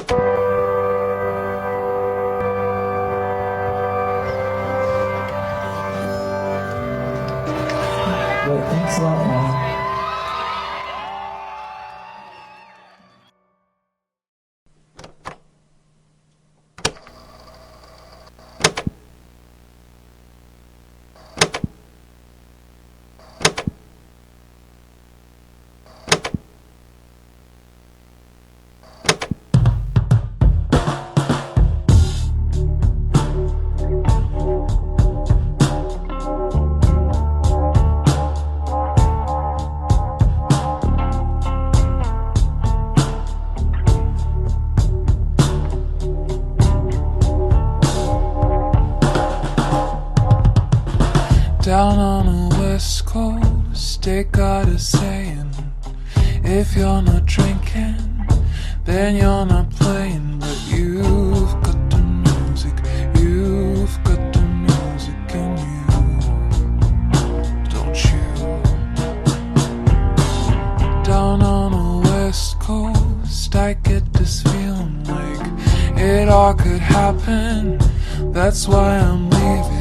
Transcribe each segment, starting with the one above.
But thanks a lot, man. Down on the west coast, they got a saying, if you're not drinking, then you're not playing. But you've got the music, you've got the music in you, don't you? Down on the west coast, I get this feeling like it all could happen. That's why I'm leaving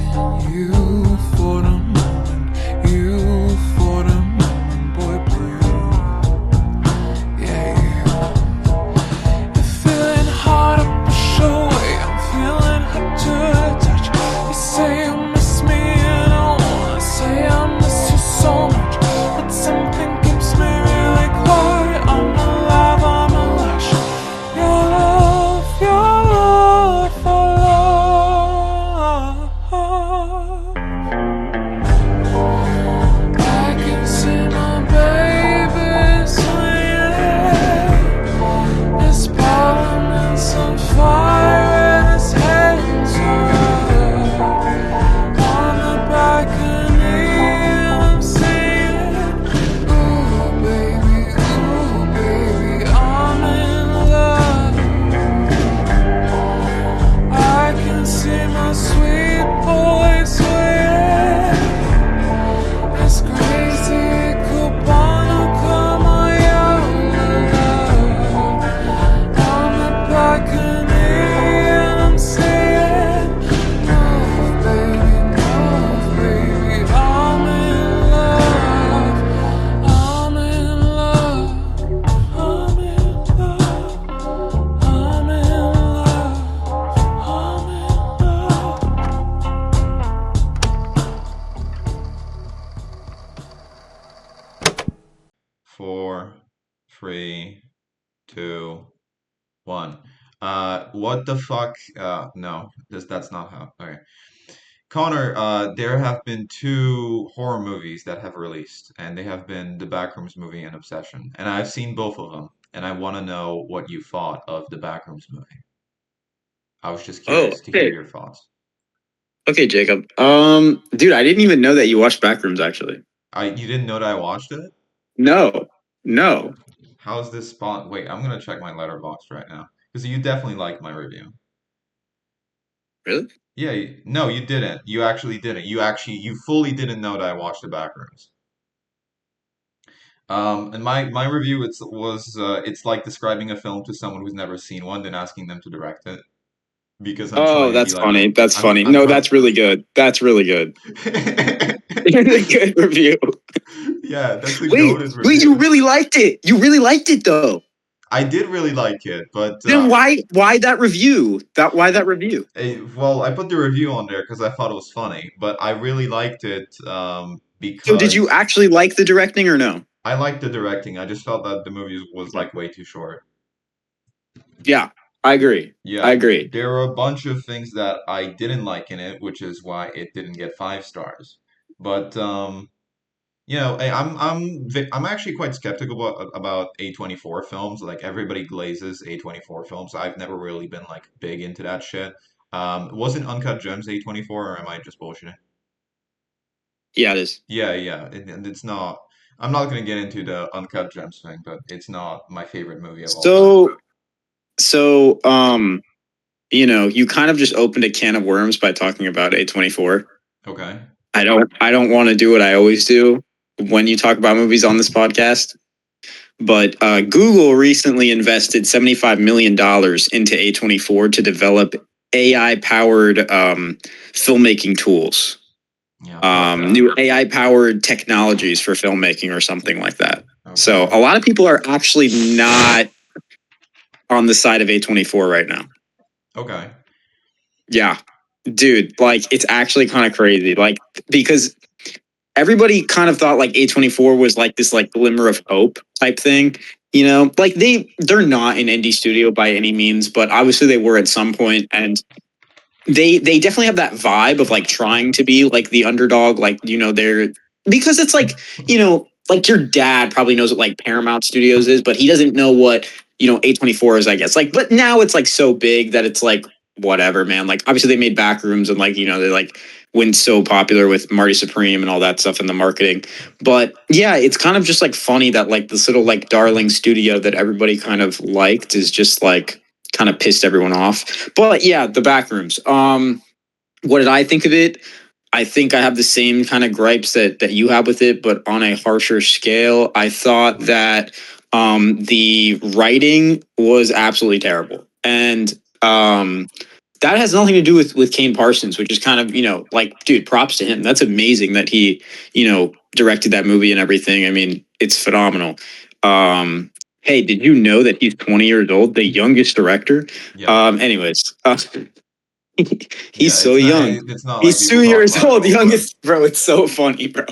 you for the moment, you for the moment, boy blue. Yeah, you. You're feeling hard up the showway, I'm feeling hot to the touch. You say you miss me and I wanna say I miss you so much, but something keeps me really quiet. I'm alive, I'm a lush. Your love, for love. I can see my baby swinging. His parliament's on fire and his hands are up. On the balcony I'm singing, ooh baby, I'm in love. I can see my sweet boy swinging. It's crazy, Cubano, come on, your love. On the balcony and I'm saying, no, baby, I'm in love. I'm in love. I'm in love. I'm in love. I'm in love. 4, 3, 2, 1. What the fuck? No, that's not how. Okay. Connor, there have been two horror movies that have released, and they have been the Backrooms movie and Obsession. And I've seen both of them, and I want to know what you thought of the Backrooms movie. I was just Oh, curious to hear okay. your thoughts. Okay, Jacob. Dude, I didn't even know that you watched Backrooms, actually. You didn't know that I watched it? No, no. How's this spot? Wait, I'm gonna check my letterbox right now. Because you definitely liked my review. Really? Yeah, no, you didn't. You actually didn't. You fully didn't know that I watched the Backrooms. And my review it's like describing a film to someone who's never seen one, then asking them to direct it. Because I'm Oh, trying to be that's like funny. That's funny. I'm No, trying. that's really good. That's really good. It's a good review. Yeah, that's a Wait, goated wait, you review. really liked it. You really liked it though. I did really like it, but Then why that review? Why that review? well, I put the review on there because I thought it was funny, but I really liked it So did you because actually like the directing or no? I liked the directing. I just felt that the movie was Okay. like way too short. Yeah, I agree. I Yeah, agree. there were a bunch of things that I didn't like in it, which is why it didn't get 5 stars. But I'm actually quite skeptical about A24 films. Like everybody glazes A24 films. I've never really been like big into that shit. Wasn't Uncut Gems A24 or am I just bullshitting? Yeah, it is. Yeah, yeah, and it's not. I'm not gonna get into the Uncut Gems thing, but it's not my favorite movie of all time. So so you kind of just opened a can of worms by talking about A24. Okay. I don't want to do what I always do when you talk about movies on this podcast, but Google recently invested $75 million into A24 to develop AI powered filmmaking tools, Yeah, fuck that. new AI powered technologies for filmmaking or something like that. So Okay. a lot of people are actually not on the side of A24 right now. Okay. Yeah, dude, like it's actually kind of crazy. Like because everybody kind of thought like A24 was like this like glimmer of hope type thing. You know, like they're not an indie studio by any means, but obviously they were at some point, and they definitely have that vibe of like trying to be like the underdog, like they're because it's like like your dad probably knows what like Paramount Studios is, but he doesn't know what A24 is, I guess. Like, but now it's like so big that it's like whatever, man. Like obviously they made Backrooms and like they like went so popular with Marty Supreme and all that stuff in the marketing. But yeah, it's kind of just like funny that like this little like darling studio that everybody kind of liked is just like kind of pissed everyone off. But yeah, the Backrooms. What did I think of it? I think I have the same kind of gripes that you have with it, but on a harsher scale. I thought that the writing was absolutely terrible, and that has nothing to do with Kane Parsons, which is kind of like, dude, props to him. That's amazing that he directed that movie and everything. I mean, it's phenomenal. Hey, did you know that he's 20 years old, the youngest director? Yeah. Anyways, he's Yeah, so young. it's not like He's people two talk years about it old, all, but youngest, bro. It's so funny, bro.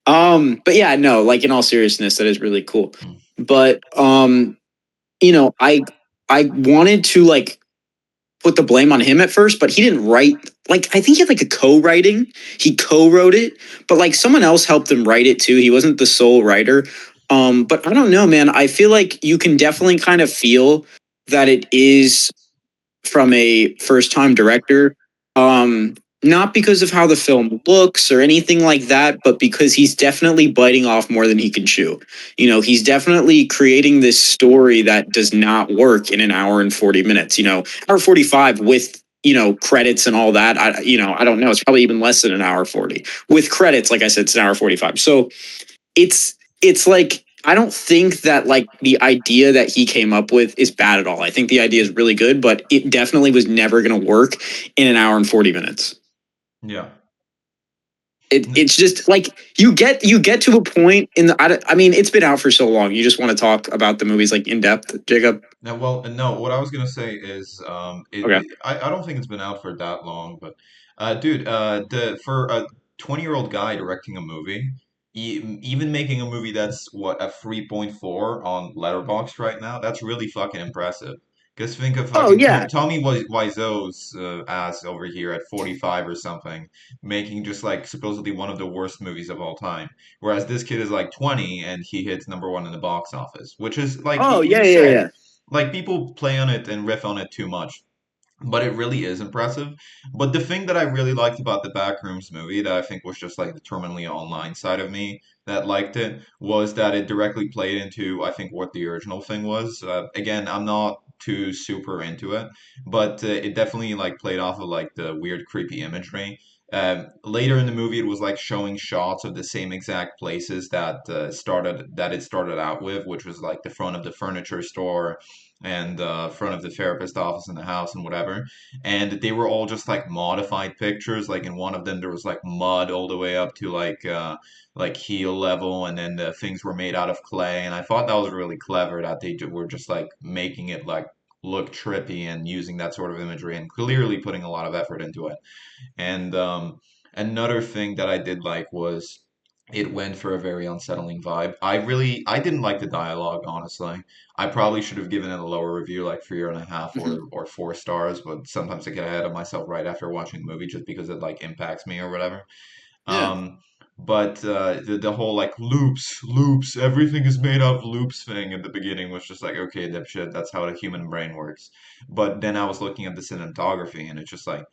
But yeah, no, like in all seriousness, that is really cool. mm, But you know, I wanted to like put the blame on him at first, but he didn't write. Like I think he had like a co-writing. He co-wrote it, but like someone else helped him write it too. He wasn't the sole writer. But I don't know, man. I feel like you can definitely kind of feel that it is from a first time director. Um, Not because of how the film looks or anything like that, but because he's definitely biting off more than he can chew. He's definitely creating this story that does not work in an hour and 40 minutes, hour 45 with credits and all that. I don't know, it's probably even less than an hour 40 with credits. Like I said, it's an hour 45. So it's like I don't think that like the idea that he came up with is bad at all. I think the idea is really good, but it definitely was never going to work in an hour and 40 minutes. yeah. It's just like you get to a point in the I mean it's been out for so long. You just want to talk about the movies like in depth, Jacob? No, well, no, what I was gonna say is, Okay. I don't think it's been out for that long, but, dude, for a 20-year-old guy directing a movie, even making a movie that's what, a 3.4 on Letterboxd right now, that's really fucking impressive. Because think of Oh fucking yeah. Tommy Wiseau's ass over here at 45 or something, making just like supposedly one of the worst movies of all time. Whereas this kid is like 20 and he hits number one in the box office, which is like Oh you yeah, yeah, said, yeah. like people play on it and riff on it too much, but it really is impressive. But the thing that I really liked about the Backrooms movie that I think was just like the terminally online side of me that liked it was that it directly played into I think what the original thing was. Again, I'm not too super into it, but it definitely like played off of like the weird creepy imagery. Later in the movie, it was like showing shots of the same exact places that it started out with, which was like the front of the furniture store and front of the therapist office in the house and whatever. And they were all just like modified pictures. Like in one of them, there was like mud all the way up to like heel level, and then the things were made out of clay. And I thought that was really clever that were just like making it like look trippy and using that sort of imagery and clearly putting a lot of effort into it. And another thing that I did like was it went for a very unsettling vibe. I didn't like the dialogue, honestly. I probably should have given it a lower review, like 3.5 Mhm. or 4 stars, but sometimes I get ahead of myself right after watching the movie just because it like impacts me or whatever. Yeah. Um, but the whole like loops, everything is made out of loops thing at the beginning was just like, okay, dipshit, that's how the human brain works. But then I was looking at the cinematography and it's just like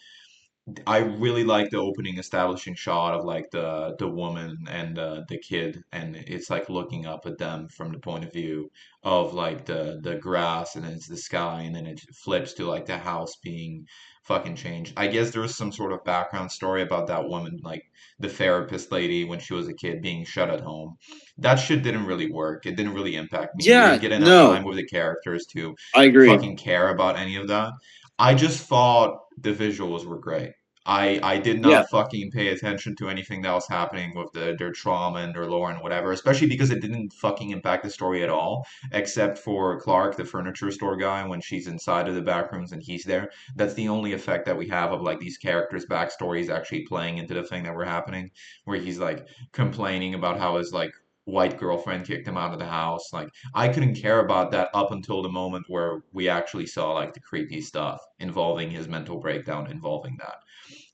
I really like the opening establishing shot of like the woman and the kid, and it's like looking up at them from the point of view of like the grass, and then it's the sky, and then it flips to like the house being fucking changed. I guess there was some sort of background story about that woman, like the therapist lady when she was a kid being shut at home. That shit didn't really work. It didn't really impact me. We didn't Yeah, get enough no, time with the characters to I agree. fucking care about any of that. I just thought the visuals were great. I did Yeah, not fucking pay attention to anything that was happening with their trauma and their lore and whatever, especially because it didn't fucking impact the story at all, except for Clark, the furniture store guy, when she's inside of the back rooms and he's there. That's the only effect that we have of like these characters' backstories actually playing into the thing that we're happening, where he's like complaining about how his like white girlfriend kicked him out of the house. Like I couldn't care about that up until the moment where we actually saw like the creepy stuff involving his mental breakdown involving that.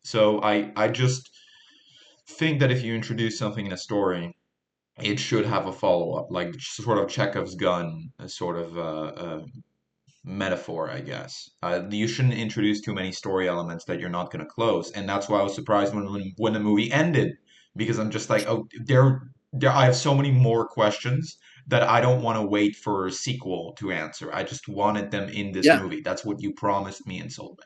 So I just think that if you introduce something in a story, it should have a follow-up, like sort of Chekhov's gun, a sort of metaphor, I guess. You shouldn't introduce too many story elements that you're not going to close, and that's why I was surprised when the movie ended, because I'm just like, oh, I have so many more questions that I don't want to wait for a sequel to answer. I just wanted them in this yeah. movie. That's what you promised me and sold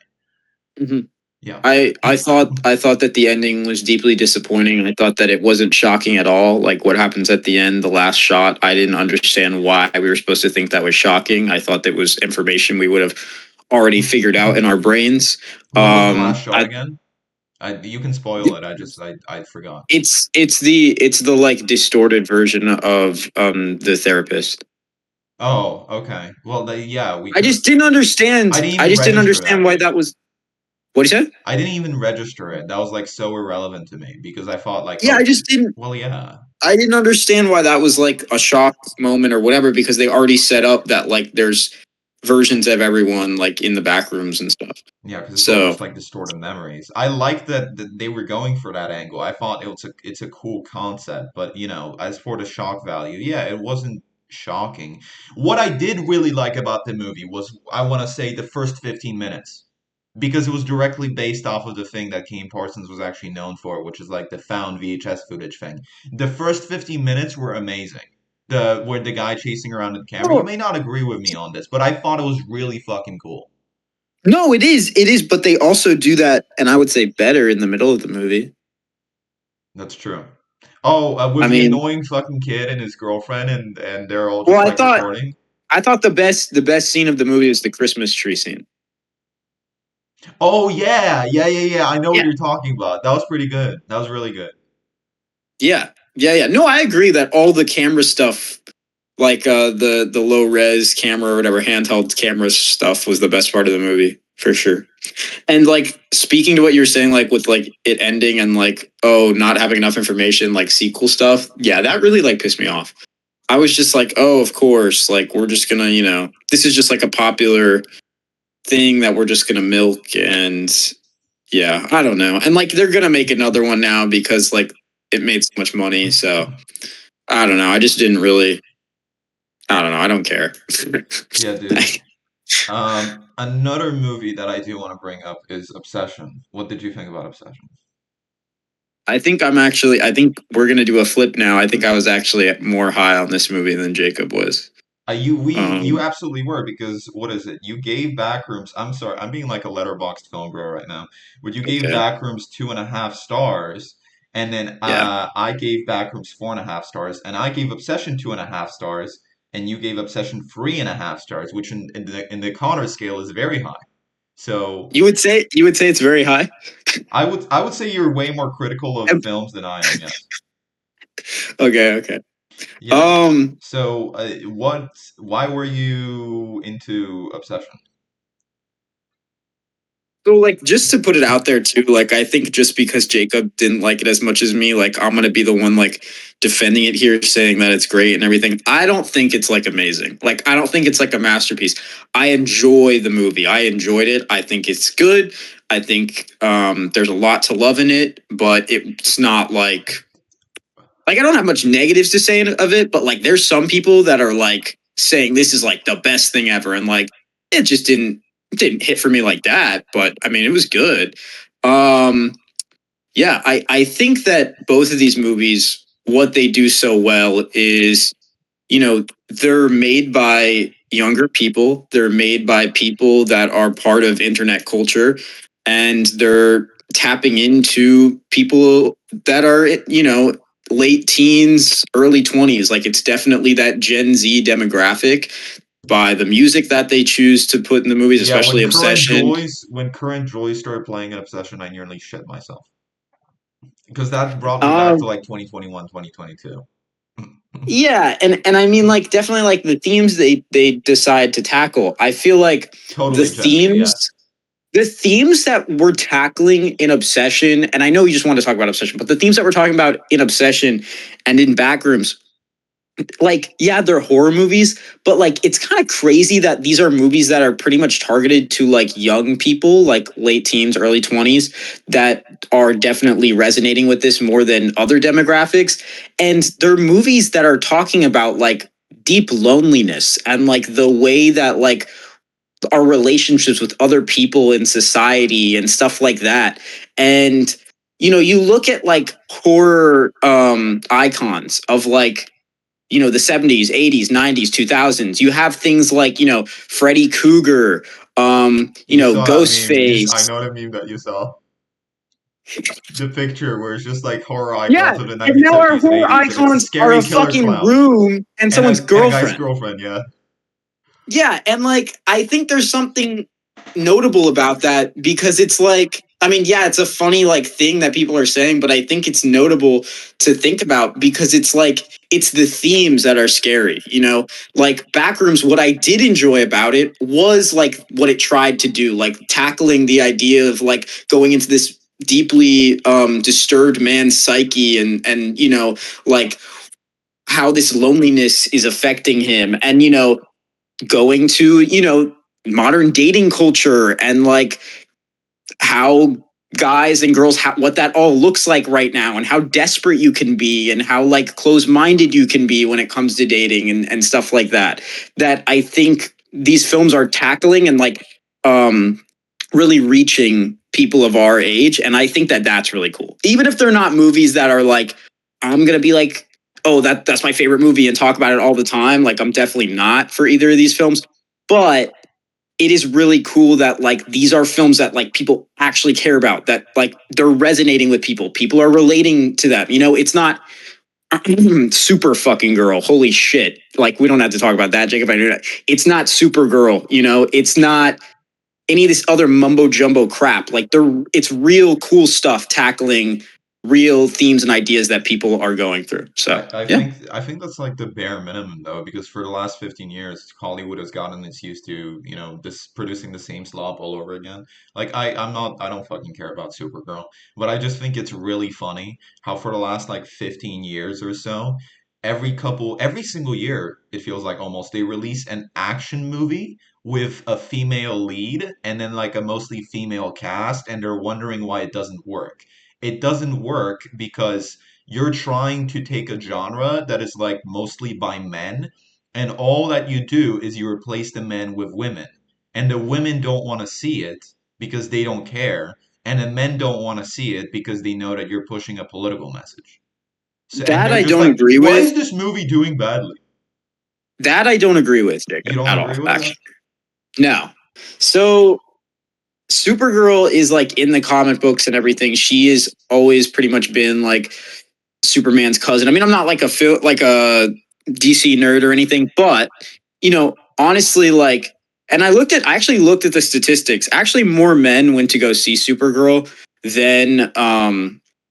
hmm me. Yeah. I thought that the ending was deeply disappointing. I thought that it wasn't shocking at all. Like what happens at the end, the last shot, I didn't understand why we were supposed to think that was shocking. I thought that was information we would have already figured out in our brains. What was the last shot I again? You can spoil it. I forgot. it's the like distorted version of the therapist. Oh, okay. Well, yeah, we I could have. just didn't understand. I didn't I even just didn't register understand that. why that was. What do you say? I didn't even register it. That was like so irrelevant to me because I thought like, Yeah, oh, I just didn't. well, yeah, I didn't understand why that was like a shock moment or whatever because they already set up that like there's versions of everyone like in the back rooms and stuff. yeah, because it's all So just like distorted memories. I like that they were going for that angle. I thought it's a cool concept, but as for the shock value, yeah, it wasn't shocking. What I did really like about the movie was, I want to say, the first 15 minutes. Because it was directly based off of the thing that Kane Parsons was actually known for, which is like the found VHS footage thing. The first 15 minutes were amazing. Where the guy chasing around the camera. You no, may not agree with me on this, but I thought it was really fucking cool. no, it is, but they also do that, and I would say better in the middle of the movie. That's true. Oh, with I the mean, annoying fucking kid and his girlfriend, and they're all well, just like recording. I thought the best scene of the movie is the Christmas tree scene. Oh yeah, yeah, yeah, yeah. I know what Yeah, you're talking about. That was pretty good. That was really good. yeah, yeah, yeah. No, I agree that all the camera stuff, like the low res camera or whatever handheld camera stuff, was the best part of the movie for sure. And like speaking to what you're saying, like with like it ending and like oh not having enough information, like sequel stuff, yeah, that really like pissed me off. I was just like, oh, of course, like we're just gonna, this is just like a popular thing that we're just gonna milk, and yeah, I don't know. And like they're gonna make another one now because like it made so much money. So I don't know. I just didn't really. I don't know. I don't care. Yeah, dude. Another movie that I do want to bring up is Obsession. What did you think about Obsession? I think I'm actually. I think we're gonna do a flip now. I think I was actually more high on this movie than Jacob was. You Um. absolutely were, because what is it? You gave Backrooms. I'm sorry, I'm being like a letterboxed film bro right now. But you gave Okay. Backrooms 2.5 stars, and then Yeah. I gave Backrooms 4.5 stars, and I gave Obsession 2.5 stars, and you gave Obsession 3.5 stars, which in the Connor scale is very high. So You would say it's very high. I would say you're way more critical of films than I am. Yes. Okay. Okay. Yeah. Um. So why were you into Obsession? So like just to put it out there too, like I think just because Jacob didn't like it as much as me, like I'm gonna be the one like defending it here, saying that it's great and everything. I don't think it's like amazing. Like I don't think it's like a masterpiece. I enjoy the movie. I enjoyed it. I think it's good. I think there's a lot to love in it, but it's not like I don't have much negatives to say of it, but like there's some people that are like saying this is like the best thing ever, and like it just didn't hit for me like that. But I mean, it was good. Yeah, I think that both of these movies, what they do so well is, they're made by younger people. They're made by people that are part of internet culture, and they're tapping into people that are, late teens, early 20s. Like, it's definitely that Gen Z demographic by the music that they choose to put in the movies, Yeah, especially Obsession. when Current Joys started playing in Obsession, I nearly shit myself. Because that brought me back to Um, like 2021, 2022. Yeah, and I mean, like, definitely, like, the themes they decide to tackle. I feel like the Totally Gen Z, themes yeah. the themes that we're tackling in Obsession, and I know you just want to talk about Obsession, but the themes that we're talking about in Obsession and in Backrooms, like, yeah, they're horror movies, but like, it's kind of crazy that these are movies that are pretty much targeted to like young people, like late teens, early 20s, that are definitely resonating with this more than other demographics. And they're movies that are talking about like deep loneliness and like the way that like our relationships with other people in society and stuff like that. And you look at like horror icons of like, the 70s, 80s, 90s, 2000s. You have things like, Freddy Krueger, You saw that meme. I Ghostface. know the meme that you saw. The picture where it's just like horror Yeah. icons of the And now our 1970s and horror 80s, and it's a icons are scary a killer fucking clown room and someone's and a guy's girlfriend. girlfriend, yeah. Yeah, and like, I think there's something notable about that because it's like, I mean, yeah, it's a funny like thing that people are saying, but I think it's notable to think about because it's like, it's the themes that are scary, like Backrooms. What I did enjoy about it was like what it tried to do, like tackling the idea of like going into this deeply disturbed man's psyche, and like how this loneliness is affecting him, and going to modern dating culture and like how guys and girls, what that all looks like right now, and how desperate you can be, and how like close-minded you can be when it comes to dating, and stuff like that I think these films are tackling and like really reaching people of our age. And I think that that's really cool, even if they're not movies that are like, I'm gonna be like, oh, that's my favorite movie and talk about it all the time. Like, I'm definitely not for either of these films, but it is really cool that like these are films that like people actually care about, that like they're resonating with people are relating to them. It's not super fucking girl, holy shit, like we don't have to talk about that, Jacob. I knew that. It's not Supergirl, it's not any of this other mumbo jumbo crap. Like, it's real cool stuff tackling real themes and ideas that people are going through. So yeah. I think that's like the bare minimum though, because for the last 15 years, Hollywood has gotten its used to, this producing the same slop all over again. Like I don't fucking care about Supergirl, but I just think it's really funny how for the last like 15 years or so, every single year, it feels like almost they release an action movie with a female lead and then like a mostly female cast, and they're wondering why it doesn't work. It doesn't work because you're trying to take a genre that is like mostly by men, and all that you do is you replace the men with women. And the women don't want to see it because they don't care, and the men don't want to see it because they know that you're pushing a political message. So, and That they're I just don't like, agree why with. is this movie doing badly? That I don't agree with, You Jacob, don't at agree all, with that? actually. No. So Supergirl is like in the comic books and everything. She is always pretty much been like Superman's cousin. I mean, I'm not like like a DC nerd or anything, but honestly, like, and I actually looked at the statistics. Actually, more men went to go see Supergirl than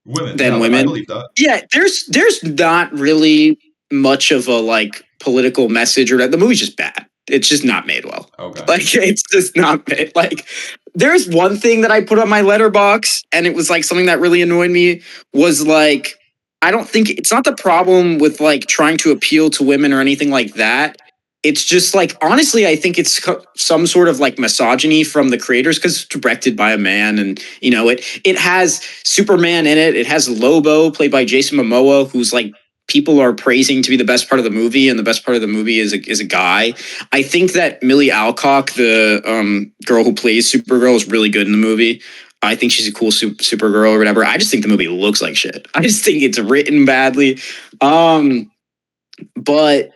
Women, than yeah, I women. believe that. Yeah, there's not really much of a like political message, or that the movie's just bad. It's just not made well. Okay. Like, it's just not made. Like, there's one thing that I put on my letterbox, and it was like something that really annoyed me, was like, I don't think it's not the problem with like trying to appeal to women or anything like that. It's just like, honestly, I think it's some sort of like misogyny from the creators, because it's directed by a man, and it has Superman in it. It has Lobo, played by Jason Momoa, who's like, people are praising to be the best part of the movie, and the best part of the movie is a guy. I think that Millie Alcock, the girl who plays Supergirl, is really good in the movie. I think she's a cool Supergirl or whatever. I just think the movie looks like shit. I just think it's written badly. But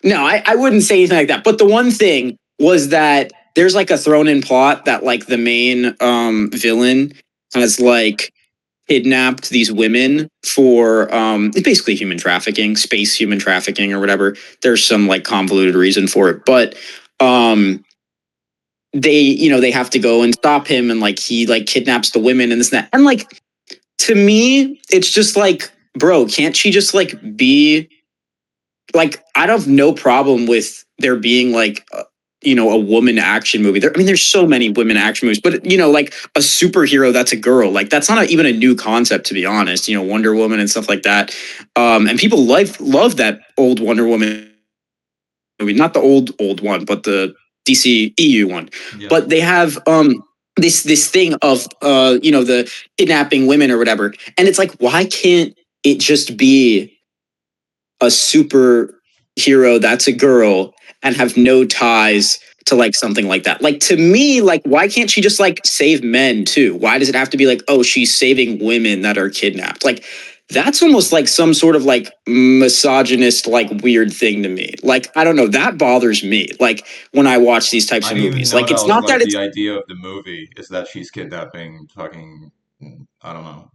no, I wouldn't say anything like that. But the one thing was that there's like a thrown in plot that like the main villain has like kidnapped these women for it's basically human trafficking, space human trafficking or whatever. There's some like convoluted reason for it, but um they have to go and stop him, and like he like kidnaps the women and this and that. And like to me, it's just like, bro, can't she just like be like, I'd have no problem with there being like a woman action movie. I mean, there's so many women action movies, but like a superhero that's a girl, like that's not even a new concept, to be honest. Wonder Woman and stuff like that, and people love that old Wonder Woman movie, not the old one, but the DC EU one. Yeah. But they have this thing of the kidnapping women or whatever, and it's like, why can't it just be a superhero that's a girl and have no ties to like something like that? Like, to me, like, why can't she just like save men too? Why does it have to be like, oh, she's saving women that are kidnapped? Like, that's almost like some sort of like misogynist, like weird thing to me. Like, I don't know, that bothers me. Like when I watch these types I of didn't even movies, know like that it's was not like that it's the idea of the movie is that she's kidnapping fucking, I don't know,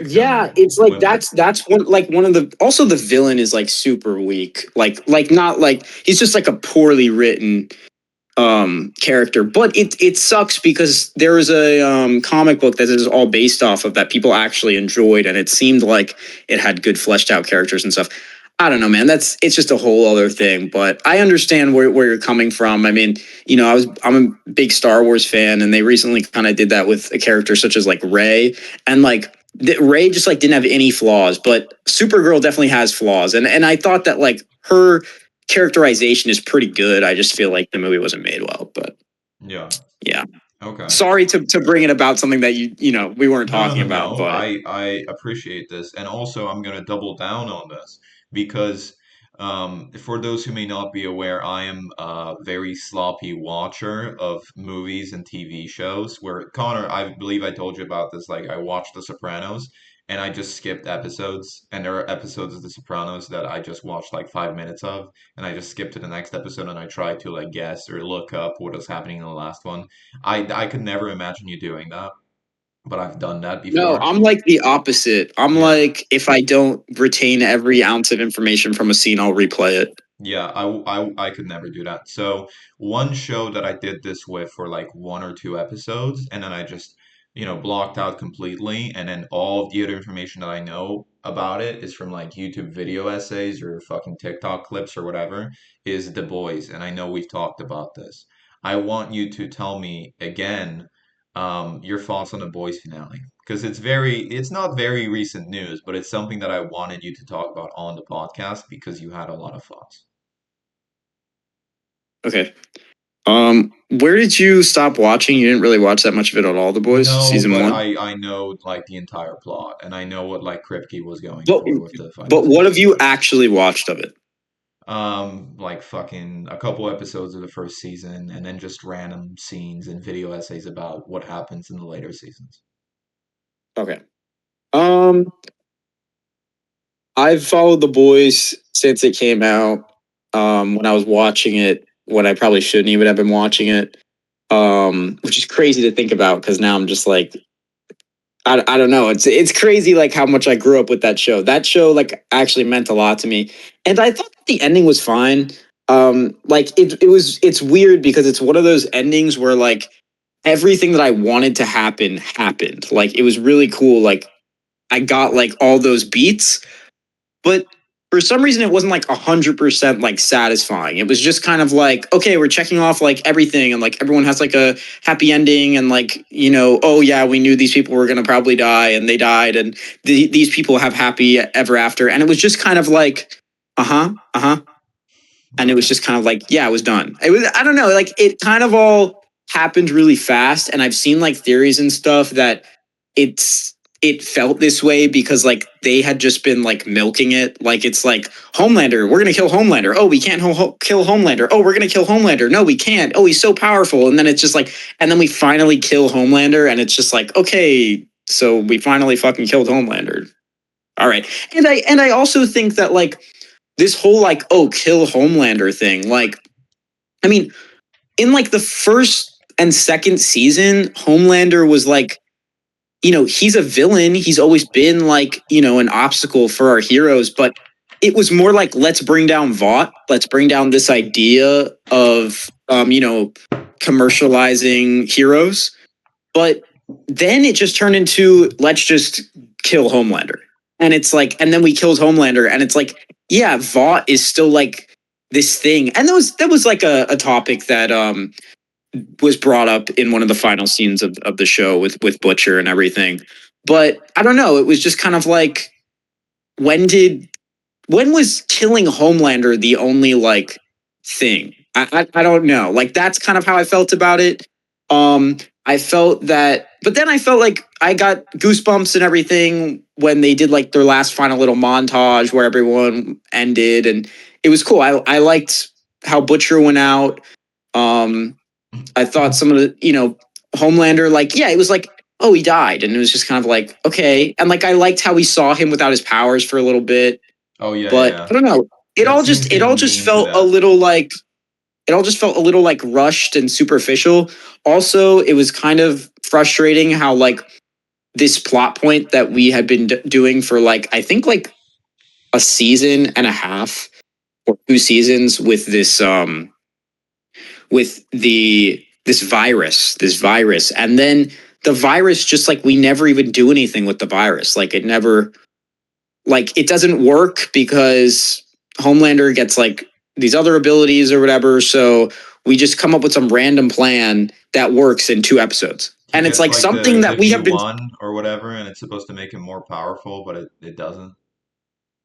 yeah, victim it's like women. that's one of the, also the villain is like super weak. Like not like, he's just like a poorly written character, but it sucks because there was a comic book that is all based off of that people actually enjoyed, and it seemed like it had good fleshed out characters and stuff. I don't know, man. It's just a whole other thing, but I understand where you're coming from. I mean, I'm a big Star Wars fan, and they recently kind of did that with a character such as like Rey, and like Rey just like didn't have any flaws, but Supergirl definitely has flaws, and I thought that like her characterization is pretty good. I just feel like the movie wasn't made well, but Yeah. yeah. Okay. Sorry to bring it about something that we weren't No, no, talking no, about, no. but I appreciate this, and also I'm gonna double down on this because for those who may not be aware, I am a very sloppy watcher of movies and TV shows. Where Connor, I believe I told you about this. Like I watched The Sopranos, and I just skipped episodes, and there are episodes of The Sopranos that I just watched like 5 minutes of, and I just skipped to the next episode, and I tried to like guess or look up what was happening in the last one. I could never imagine you doing that, but I've done that no, before. I'm like the opposite. I'm Yeah. like, if I don't retain every ounce of information from a scene, I'll replay it. Yeah, I could never do that. So one show that I did this with for like one or two episodes, and then I just, blocked out completely, and then all of the other information that I know about it is from like YouTube video essays or fucking TikTok clips or whatever, is The Boys, and I know we've talked about this. I want you to tell me again, your thoughts on The Boys finale. Because it's not very recent news, but it's something that I wanted you to talk about on the podcast because you had a lot of thoughts. Okay. Where did you stop watching? You didn't really watch that much of it at all, The Boys, No, season but one? I know like the entire plot, and I know what like Kripke was going But for with the final but what have season. you actually watched of it? Like fucking a couple episodes of the first season, and then just random scenes and video essays about what happens in the later seasons. Okay. Um, I've followed The Boys since it came out. When I was watching it, when I probably shouldn't even have been watching it. Which is crazy to think about because now I'm just like, I don't know. It's crazy like how much I grew up with that show. That show like actually meant a lot to me, and I thought that the ending was fine. Like it's weird because it's one of those endings where like everything that I wanted to happen happened. Like it was really cool. Like I got like all those beats, but for some reason it wasn't like 100% like satisfying. It was just kind of like, okay, we're checking off like everything, and like everyone has like a happy ending, and like, oh yeah, we knew these people were going to probably die and they died, and these people have happy ever after, and it was just kind of like, uh-huh, and it was Okay. just kind of like, yeah, it was done. It was, I don't know, like it kind of all happened really fast, and I've seen like theories and stuff that it's it felt this way because like they had just been like milking it. Like it's like Homelander, we're gonna kill Homelander. Oh, we can't kill Homelander. Oh, we're gonna kill Homelander. No, we can't. Oh, he's so powerful. And then it's just like, and then we finally kill Homelander, and it's just like, okay, so we finally fucking killed Homelander. All right, and I also think that like this whole like kill Homelander thing, like, I mean, in like the first and second season, Homelander was like, he's a villain. He's always been like, an obstacle for our heroes, but it was more like, let's bring down Vought. Let's bring down this idea of, commercializing heroes. But then it just turned into, let's just kill Homelander. And it's like, and then we killed Homelander, and it's like, yeah, Vought is still like this thing. And that was like a topic that, was brought up in one of the final scenes of the show with Butcher and everything. But I don't know. It was just kind of like, when was killing Homelander the only like thing? I don't know. Like that's kind of how I felt about it. I felt that, but then I felt like I got goosebumps and everything when they did like their last final little montage where everyone ended, and it was cool. I liked how Butcher went out. I thought some of the, Homelander, like, yeah, it was like, oh, he died. And it was just kind of like, okay. And like, I liked how we saw him without his powers for a little bit. Oh yeah, But yeah. I don't know. That scene It came all just leading to felt a that. little like, rushed and superficial. Also, it was kind of frustrating how like this plot point that we had been doing for like, I think like a season and a half or 2 seasons with this virus, and then the virus, just like, we never even do anything with the virus. Like it never, like, it doesn't work because Homelander gets like these other abilities or whatever, so we just come up with some random plan that works in 2 episodes, He and it's gets like like something the that we have been. V1 or whatever, and it's supposed to make him more powerful, but it doesn't.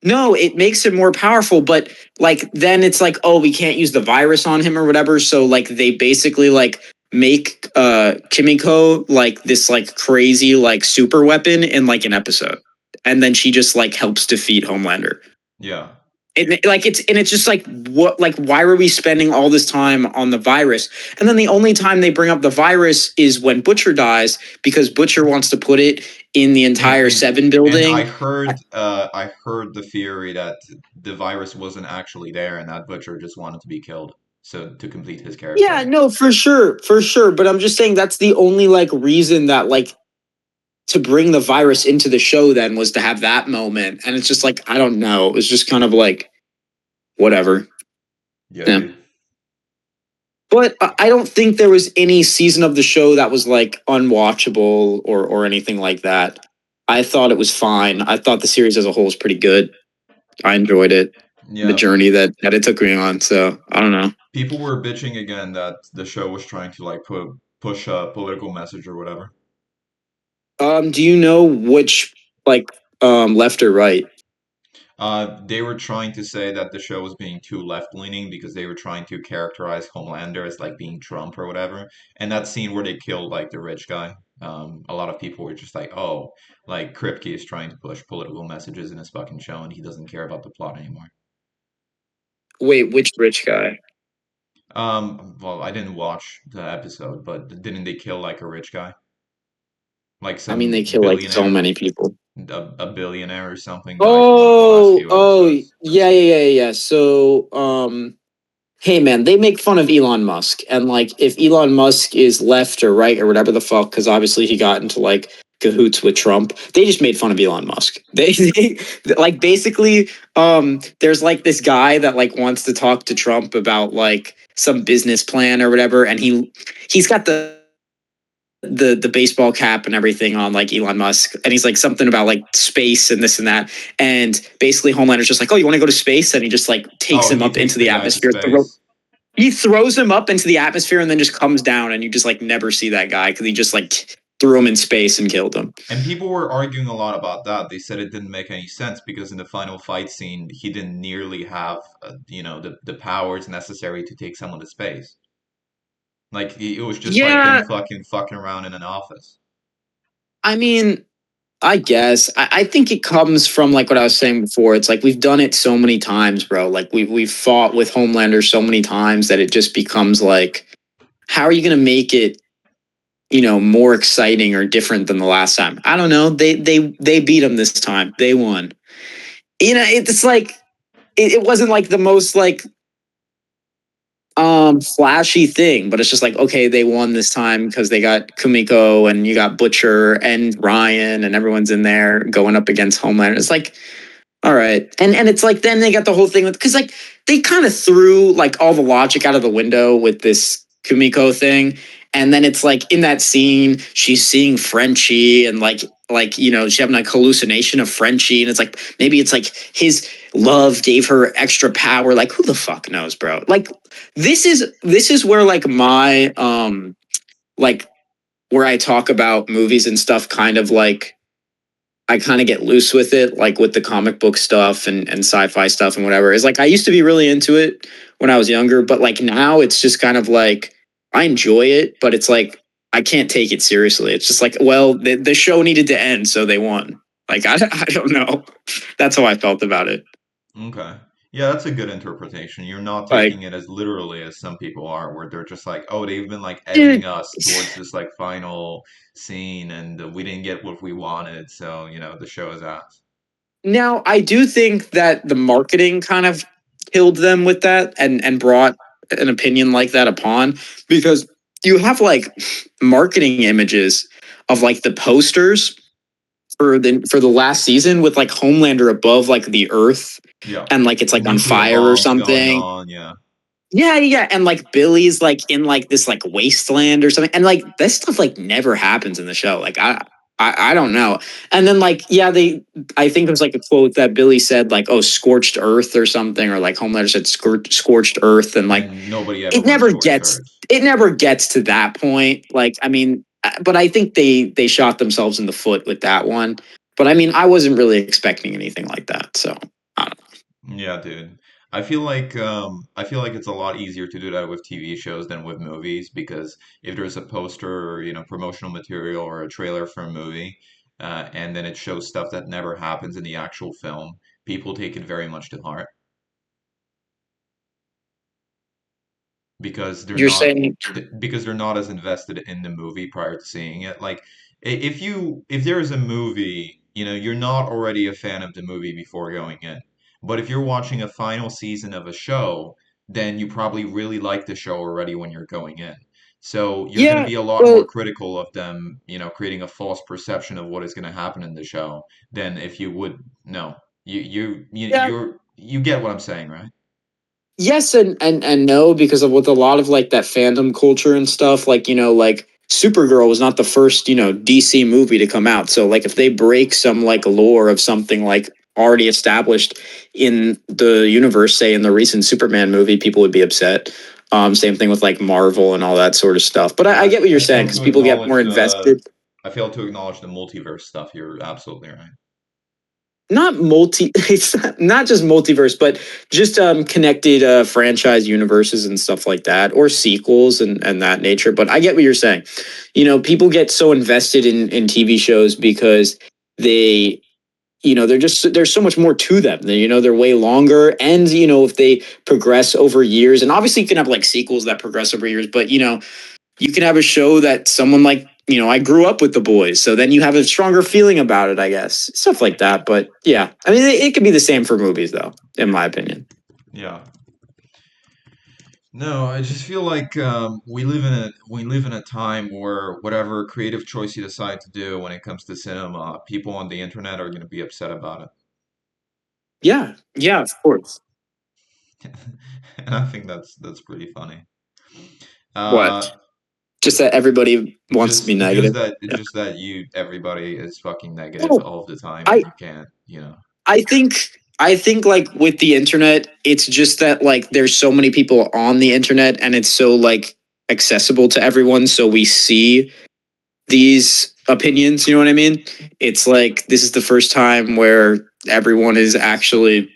No, it makes him more powerful, but like then it's like, oh, we can't use the virus on him or whatever. So like they basically like make Kimiko like this like crazy like super weapon in like an episode. And then she just like helps defeat Homelander. Yeah. It's just like, what, like, why were we spending all this time on the virus? And then the only time they bring up the virus is when Butcher dies, because Butcher wants to put it in the entire Seven And building. I heard the theory that the virus wasn't actually there and that Butcher just wanted to be killed. So to complete his Yeah, character. no, for sure, for sure. But I'm just saying that's the only like reason that like to bring the virus into the show then was to have that moment. And it's just like, I don't know. It was just kind of like, whatever. Yeah, Yeah. dude. But I don't think there was any season of the show that was like unwatchable or anything like that. I thought it was fine. I thought the series as a whole was pretty good. I enjoyed it, the Yeah. journey that it took me on. So I don't know. People were bitching again that the show was trying to like push a political message or whatever. Do you know which like left or right? They were trying to say that the show was being too left-leaning because they were trying to characterize Homelander as like being Trump or whatever. And that scene where they killed like the rich guy, a lot of people were just like, "Oh, like Kripke is trying to push political messages in his fucking show, and he doesn't care about the plot anymore." Wait, which rich guy? Well, I didn't watch the episode, but didn't they kill like a rich guy, like I mean, they some kill like so billionaire, many people. a billionaire or something died in like the last few episodes? Yeah. So, hey man, they make fun of Elon Musk, and like, if Elon Musk is left or right or whatever the fuck, because obviously he got into like cahoots with Trump. They just made fun of Elon Musk. They like basically, there's like this guy that like wants to talk to Trump about like some business plan or whatever, and he's got the baseball cap and everything on like Elon Musk, and he's like something about like space and this and that, and basically Homelander's just like, oh, you want to go to space, and he just like takes Oh, him he up takes into the the guy to atmosphere. space. He throws him up into the atmosphere and then just comes down, and you just like never see that guy because he just like threw him in space and killed him. And people were arguing a lot about that. They said it didn't make any sense because in the final fight scene, he didn't nearly have, the powers necessary to take someone to space. Like it was just like him Yeah, fucking around in an office. I mean, I guess. I think it comes from like what I was saying before. It's like we've done it so many times, bro. Like we've fought with Homelander so many times that it just becomes like, how are you gonna make it, more exciting or different than the last time? I don't know. They beat him this time. They won. It's like it wasn't like the most like flashy thing, but it's just like, okay, they won this time because they got Kumiko and you got Butcher and Ryan and everyone's in there going up against Homelander. It's like, all right. And it's like then they got the whole thing with, because like they kind of threw like all the logic out of the window with this Kumiko thing. And then it's like in that scene, she's seeing Frenchie and she's having like hallucination of Frenchie. And it's like maybe it's like his love gave her extra power. Like who the fuck knows, bro? Like this is where like my like where I talk about movies and stuff kind of like I kind of get loose with it, like with the comic book stuff and sci-fi stuff and whatever. Is like I used to be really into it when I was younger, but like now it's just kind of like I enjoy it, but it's like I can't take it seriously. It's just like, well, the show needed to end, so they won. Like I don't know. That's how I felt about it. Okay. Yeah, that's a good interpretation. You're not Like, taking it as literally as some people are, where they're just like, oh, they've been like edging dude, us towards this like final scene, and we didn't get what we wanted, so the show is ass. now I do think that the marketing kind of killed them with that and brought an opinion like that upon, because you have like marketing images of like the posters for the last season with like Homelander above like the earth Yeah. and like it's like on Nuclear fire or bombs going something. on, yeah. Yeah, yeah, and like Billy's like in like this like wasteland or something, and like this stuff like never happens in the show. Like I don't know. And then like yeah, I think it was like a quote that Billy said like, oh, scorched earth or something, or like Homelander said scorched earth, and like And nobody ever it went never scorched gets earth. it never gets to that point. Like I mean, but I think they shot themselves in the foot with that one. But I mean, I wasn't really expecting anything like that, so I don't know. Yeah, dude. I feel like it's a lot easier to do that with TV shows than with movies because if there's a poster or promotional material or a trailer for a movie, and then it shows stuff that never happens in the actual film, people take it very much to heart because You're saying they're not as invested in the movie prior to seeing it. Like if there is a movie, you're not already a fan of the movie before going in. But if you're watching a final season of a show, then you probably really like the show already when you're going in. So you're going to yeah, be a lot more well, critical of them, creating a false perception of what is going to happen in the show than if you would no. yeah. You get what I'm saying, right? Yes and no, because of with a lot of like that fandom culture and stuff, like like Supergirl was not the first DC movie to come out, so like if they break some like lore of something like already established in the universe, say in the recent Superman movie, people would be upset. Same thing with like Marvel and all that sort of stuff, but I Yeah, get what you're I saying failed because to people get more acknowledge invested. I failed to acknowledge the multiverse stuff. You're absolutely right. Not multi it's not just multiverse, but just connected franchise universes and stuff like that, or sequels and that nature. But I get what you're saying. People get so invested in TV shows because they they're just there's so much more to them. They're way longer, and if they progress over years, and obviously you can have like sequels that progress over years, but you can have a show that someone like I grew up with the boys, so then you have a stronger feeling about it, I guess, stuff like that. But yeah, I mean it could be the same for movies though, in my opinion. Yeah. No, I just feel like we live in a time where whatever creative choice you decide to do when it comes to cinema, people on the internet are going to be upset about Yeah, yeah, of course. it, and I think that's pretty funny. What? Uh, Just that everybody wants to be negative. Yeah. just that everybody is fucking negative Oh, all of the time, and I you can't. I think I think like with the internet, it's just that like there's so many people on the internet and it's so like accessible to everyone, so we see these opinions, you know what I mean? It's like this is the first time where everyone is actually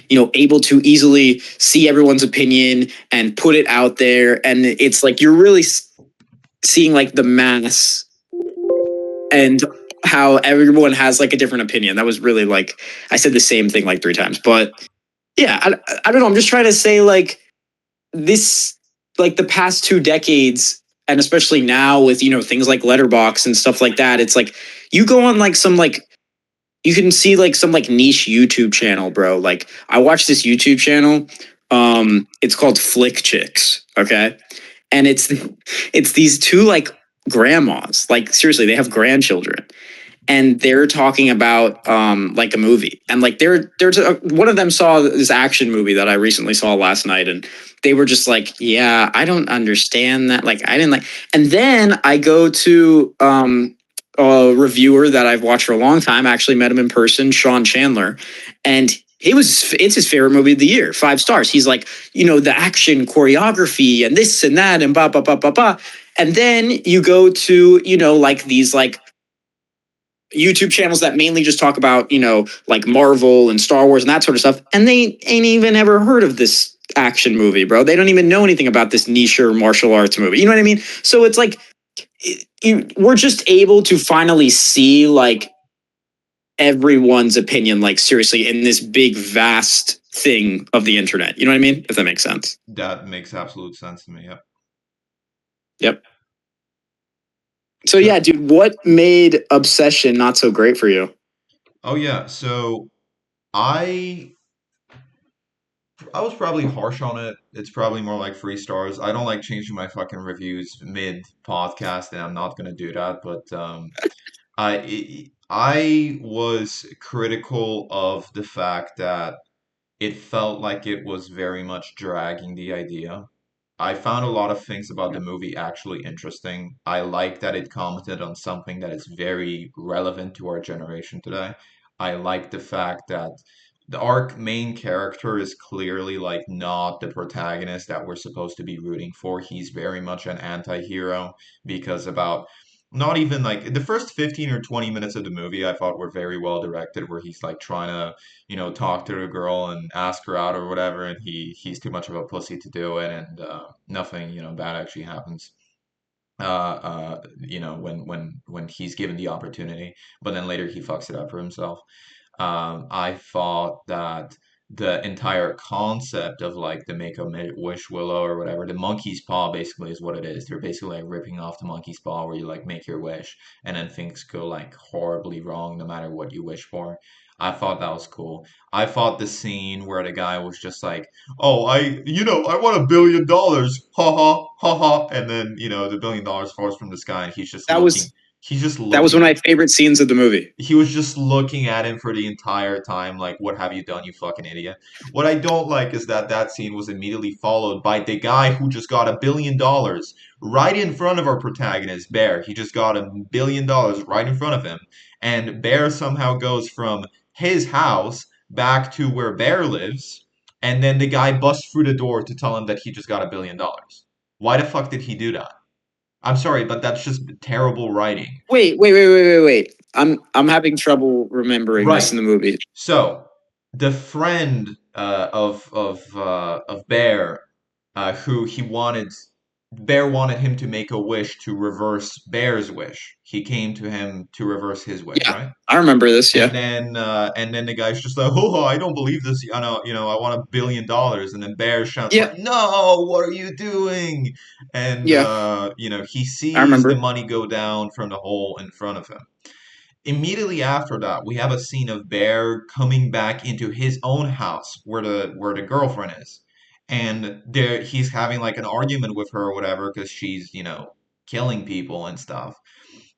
able to easily see everyone's opinion and put it out there, and it's like you're really seeing like the mass and how everyone has like a different opinion. That was really like I said the same thing like 3 times. But yeah, I don't know. I'm just trying to say like this like the past 2 decades, and especially now with things like letterbox and stuff like that, it's like you go on like some like you can see like some like niche YouTube channel, bro. Like I watched this YouTube channel. It's called Flick Chicks, okay? And it's these two like grandmas. Like seriously, they have grandchildren and they're talking about like a movie, and like one of them saw this action movie that I recently saw last night, and they were just like, yeah, I don't understand that, like I didn't like. And then I go to a reviewer that I've watched for a long time. I actually met him in person, Sean Chandler, and it's his favorite movie of the year, 5 stars. He's like, the action choreography and this and that and blah blah blah blah blah. And then you go to like these like YouTube channels that mainly just talk about, like Marvel and Star Wars and that sort of stuff. And they ain't even ever heard of this action movie, bro. They don't even know anything about this niche martial arts movie. You know what I mean? So it's like we're just able to finally see like everyone's opinion, like seriously, in this big, vast thing of the internet. You know what I mean? If that makes sense. That makes absolute sense to me. Yep. Yep. So yeah, dude, what made Obsession not so great for you? Oh yeah. So I I was probably harsh on it. It's probably more like 3 stars. I don't like changing my fucking reviews mid podcast, and I'm not gonna do that. But I was critical of the fact that it felt like it was very much dragging the idea. I found a lot of things about the movie actually interesting. I like that it commented on something that is very relevant to our generation today. I like the fact that our main character is clearly like not the protagonist that we're supposed to be rooting for. He's very much an anti-hero because about not even like the first 15 or 20 minutes of the movie I thought were very well directed, where he's like trying to talk to the girl and ask her out or whatever, and he's too much of a pussy to do it, and nothing, bad actually happens. When he's given the opportunity, but then later he fucks it up for himself. I thought that the entire concept of like the Make-A-Wish Willow or whatever, the monkey's paw basically is what it is. They're basically like ripping off the monkey's paw where you like make your wish and then things go like horribly wrong no matter what you wish for. I thought that was cool. I thought the scene where the guy was just like, "Oh, I want $1 billion, ha ha ha ha," and then the $1 billion falls from the sky and That was he's just that was looking one of at my favorite scenes of the movie. he was just looking at him for the entire time, like, what have you done, you fucking idiot? What I don't like is that that scene was immediately followed by the guy who just got $1 billion right in front of our protagonist, Bear. He just got $1 billion right in front of him. And Bear somehow goes from his house back to where Bear lives, and then the guy busts through the door to tell him that he just got $1 billion. Why the fuck did he do that? I'm sorry, but that's just terrible writing. Wait. I'm having trouble remembering this in Right. the movie. So, the friend of Bear, who Bear wanted him to make a wish to reverse Bear's wish. He came to him to reverse his wish, Yeah, right? I remember this. Yeah, And then the guy's just like, "Oh, I don't believe this. I want $1 billion." And then Bear shouts yeah, like, "No, what are you doing?" And yeah. he I sees the remember. money go down from the hole in front of him. Immediately after that, we have a scene of Bear coming back into his own house where the girlfriend is. And there he's having like an argument with her or whatever because she's, killing people and stuff.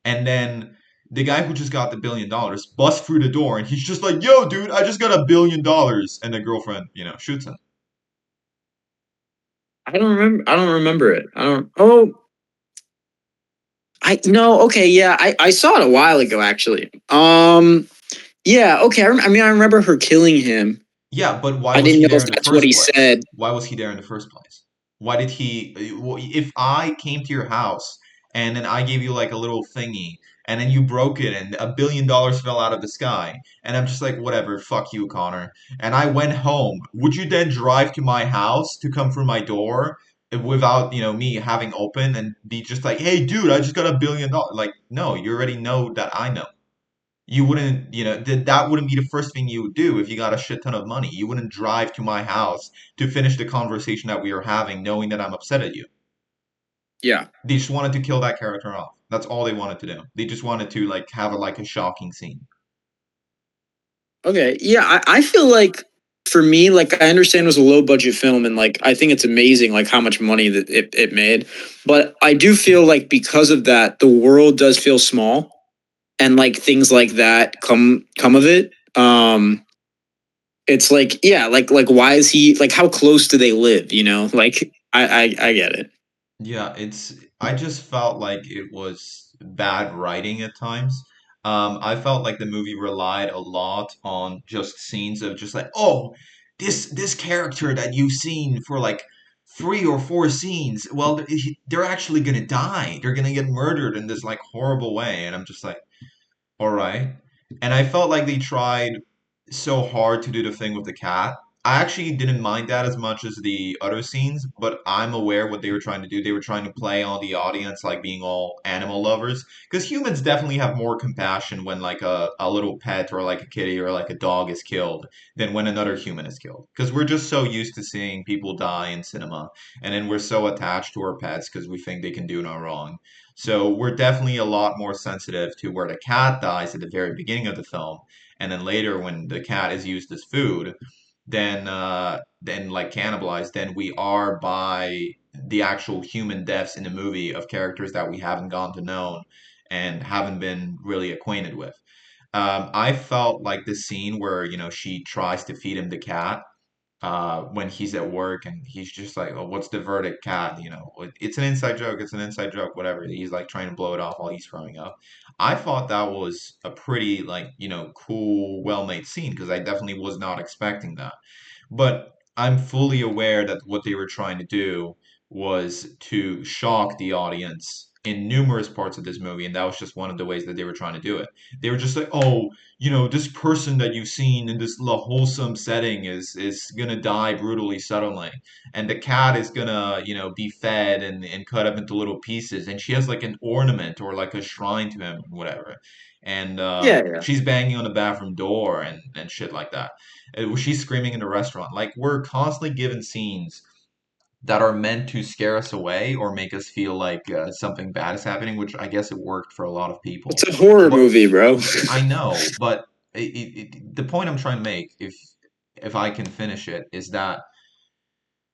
And then the guy who just got the $1 billion busts through the door and he's just like, "Yo, dude, I just got $1 billion." And the girlfriend, shoots him. I don't remember. I don't remember it. I don't. Oh, I no. Okay, yeah. I saw it a while ago, actually. Yeah. Okay. I mean, I remember her killing him. Yeah, but why I was didn't he know there if in the that's what first he place? said. Why was he there in the first place? Why did he? If I came to your house and then I gave you like a little thingy and then you broke it and $1 billion fell out of the sky and I'm just like, whatever, fuck you, Connor. And I went home. Would you then drive to my house to come through my door without, me having open and be just like, "Hey, dude, I just got $1 billion." Like, no, you already know that I know. You wouldn't, that wouldn't be the first thing you would do if you got a shit ton of money. You wouldn't drive to my house to finish the conversation that we are having, knowing that I'm upset at you. Yeah. They just wanted to kill that character off. That's all they wanted to do. They just wanted to like have a shocking scene. Okay. Yeah. I feel like for me, like I understand it was a low budget film and like I think it's amazing like how much money that it made. But I do feel like because of that, the world does feel small and like things like that come of it. It's like, yeah, like why is he like how close do they live, you know? Like I get it. Yeah, I just felt like it was bad writing at times. I felt like the movie relied a lot on just scenes of just like, oh, this character that you've seen for like 3 or 4 scenes, well, they're actually gonna die. They're gonna get murdered in this like horrible way, and I'm just like, all right. And I felt like they tried so hard to do the thing with the cat. I actually didn't mind that as much as the other scenes, but I'm aware what they were trying to do. They were trying to play on the audience like being all animal lovers. Because humans definitely have more compassion when like a little pet or like a kitty or like a dog is killed than when another human is killed. Because we're just so used to seeing people die in cinema. And then we're so attached to our pets because we think they can do no wrong. So we're definitely a lot more sensitive to where the cat dies at the very beginning of the film, and then later when the cat is used as food, then like cannibalized, then we are by the actual human deaths in the movie of characters that we haven't gotten to know and haven't been really acquainted with. I felt like the scene where she tries to feed him the cat when he's at work and he's just like, oh, what's the verdict, cat? It's an inside joke. It's an inside joke. Whatever. He's like trying to blow it off while he's throwing up. I thought that was a pretty like cool, well-made scene because I definitely was not expecting that. But I'm fully aware that what they were trying to do was to shock the audience in numerous parts of this movie, and that was just one of the ways that they were trying to do it. They were just like, "Oh, this person that you've seen in this wholesome setting is gonna die brutally suddenly, and the cat is gonna, be fed and cut up into little pieces, and she has like an ornament or like a shrine to him, whatever." And Yeah, yeah. she's banging on the bathroom door and shit like that. She's screaming in the restaurant. Like we're constantly given scenes that are meant to scare us away or make us feel like something bad is happening, which I guess it worked for a lot of It's people. a horror What movie, bro. I know, but the point I'm trying to make, if I can finish it, is that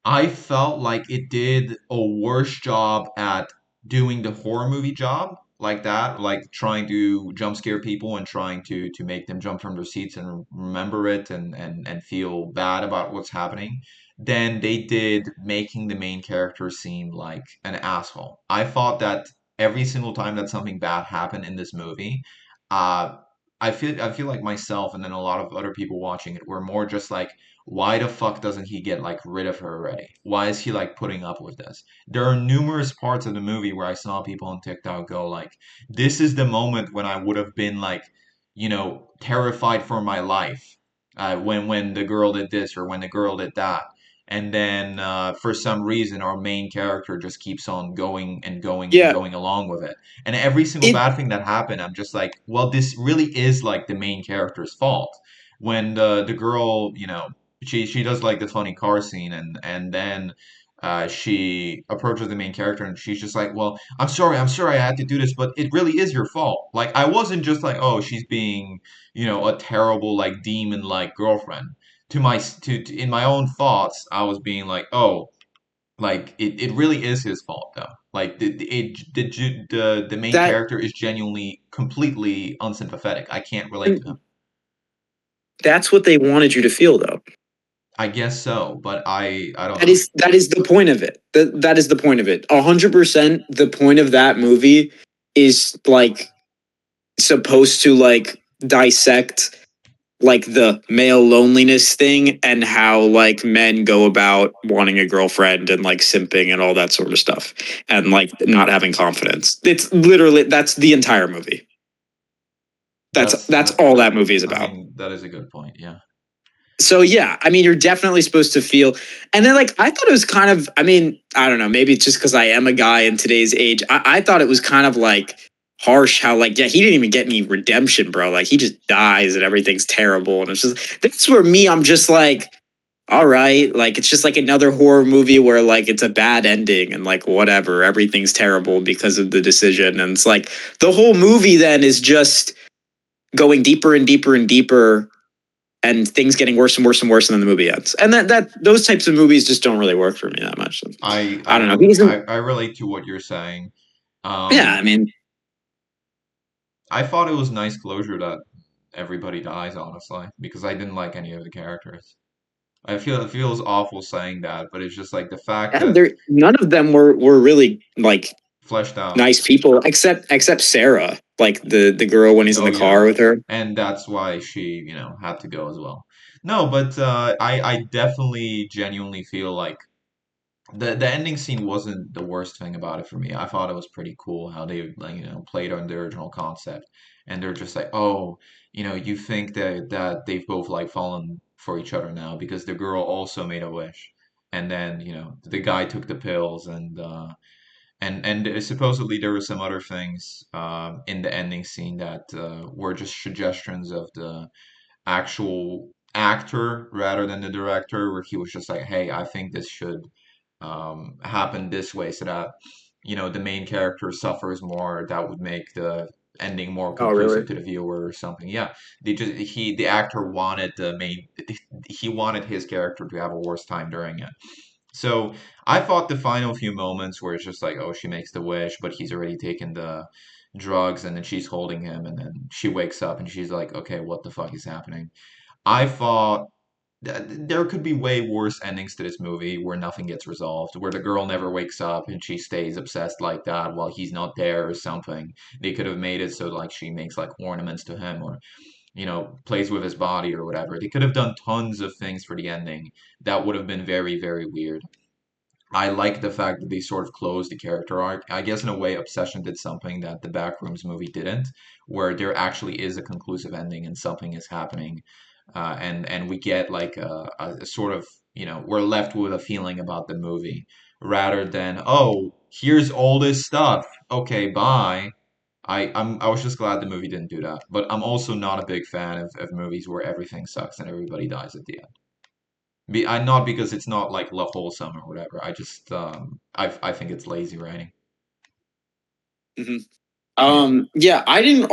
I felt like it did a worse job at doing the horror movie job like that, like trying to jump scare people and trying to make them jump from their seats and remember it and feel bad about what's happening, than they did making the main character seem like an asshole. I thought that every single time that something bad happened in this movie, uh, I feel like myself and then a lot of other people watching it were more just like, why the fuck doesn't he get like rid of her already? Why is he like putting up with this? There are numerous parts of the movie where I saw people on TikTok go like, this is the moment when I would have been like, terrified for my life. When the girl did this or when the girl did that. And then for some reason our main character just keeps on going and going and Yeah, going along with it. And every single it bad thing that happened, I'm just like, well, this really is like the main character's fault when the girl, she does like the funny car scene and then she approaches the main character and she's just like, well, I'm sorry I had to do this, but it really is your fault. Like I wasn't just like, oh, she's being, a terrible like demon like girlfriend. In my own thoughts, I was being like, oh, like it really is his fault though. Like the main that character is genuinely completely unsympathetic. I can't relate to him. that's what they wanted you to feel though. I guess so, but I don't That know. is that is the point of it. That is the point of it. 100% the point of that movie is like supposed to like dissect like the male loneliness thing and how like men go about wanting a girlfriend and like simping and all that sort of stuff and like not having confidence. It's literally that's the entire movie. That's That all that movie is I about. mean, that is a good point. Yeah. So yeah, I mean, you're definitely supposed to feel, and then like I thought it was kind of, I mean, I don't know, maybe it's just because I am a guy in today's age. I thought it was kind of like harsh how like he didn't even get any redemption, bro. Like he just dies and everything's terrible. And it's just that's where I'm just like, all right, like it's just like another horror movie where like it's a bad ending and like whatever, everything's terrible because of the decision. And it's like the whole movie then is just going deeper and deeper and deeper and things getting worse and worse and worse, and then the movie ends. And that those types of movies just don't really work for me that much. I don't know. He doesn't. I relate to what you're saying. Yeah, I mean, I thought it was nice closure that everybody dies, honestly, because I didn't like any of the characters. I feel it feels awful saying that, but it's just like the fact and that there none of them were really like fleshed out. nice people except Sarah, like the girl when he's in Oh the car yeah, with her. and that's why she, had to go as well. No, but I definitely genuinely feel like the ending scene wasn't the worst thing about it for me. I thought it was pretty cool how they like played on the original concept, and they're just like, oh, you think that they've both like fallen for each other now because the girl also made a wish, and then the guy took the pills, and supposedly there were some other things in the ending scene that were just suggestions of the actual actor rather than the director, where he was just like, hey, I think this should happen this way so that the main character suffers more. That would make the ending more Oh, really? conclusive to the viewer or something. Yeah, the actor wanted he wanted his character to have a worse time during it. So I thought the final few moments where it's just like, oh, she makes the wish, but he's already taken the drugs, and then she's holding him, and then she wakes up and she's like, okay, what the fuck is happening? I thought there could be way worse endings to this movie where nothing gets resolved, where the girl never wakes up and she stays obsessed like that while he's not there or something. They could have made it so like she makes like ornaments to him, or plays with his body or whatever. They could have done tons of things for the ending that would have been very, very weird. I like the fact that they sort of closed the character arc. I guess in a way, Obsession did something that the Backrooms movie didn't, where there actually is a conclusive ending and something is happening, and we get like a sort of we're left with a feeling about the movie rather than, oh, here's all this stuff. Okay, bye. I was just glad the movie didn't do that, but I'm also not a big fan of movies where everything sucks and everybody dies at the end. Not because it's not like love wholesome or whatever. I just I think it's lazy writing. Mhm. Yeah. Yeah, I didn't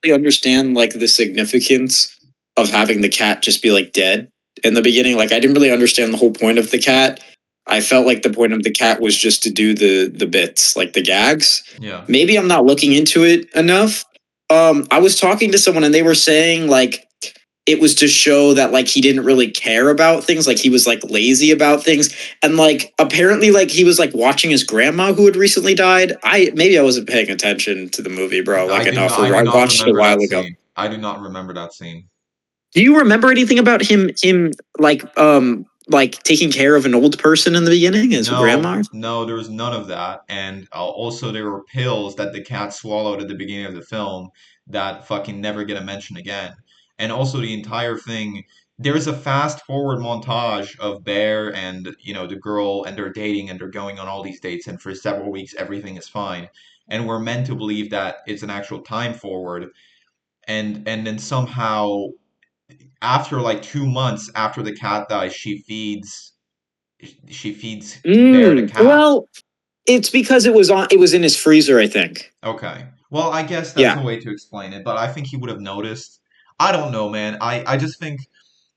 really understand like the significance of having the cat just be like dead in the beginning. Like I didn't really understand the whole point of the cat. I felt like the point of the cat was just to do the bits, like the gags. Yeah. Maybe I'm not looking into it enough. I was talking to someone and they were saying like it was to show that like he didn't really care about things, like he was like lazy about things, and like apparently like he was like watching his grandma who had recently died. I wasn't paying attention to the movie, bro, like enough, I or do I not watched it a remember while that ago. scene. I do not remember that scene. Do you remember anything about him like taking care of an old person in the beginning as a grandma? No, no, there was none of that. And also, there were pills that the cat swallowed at the beginning of the film that fucking never get a mention again. And also, the entire thing, there's a fast forward montage of Bear and, the girl, and they're dating and they're going on all these dates, and for several weeks, everything is fine. And we're meant to believe that it's an actual time forward. And then somehow, after like 2 months after the cat dies, she feeds Bear the cat. Well, it's because it was in his freezer, I think. Okay. Well, I guess that's Yeah, a way to explain it, but I think he would have noticed. I don't know, man. I just think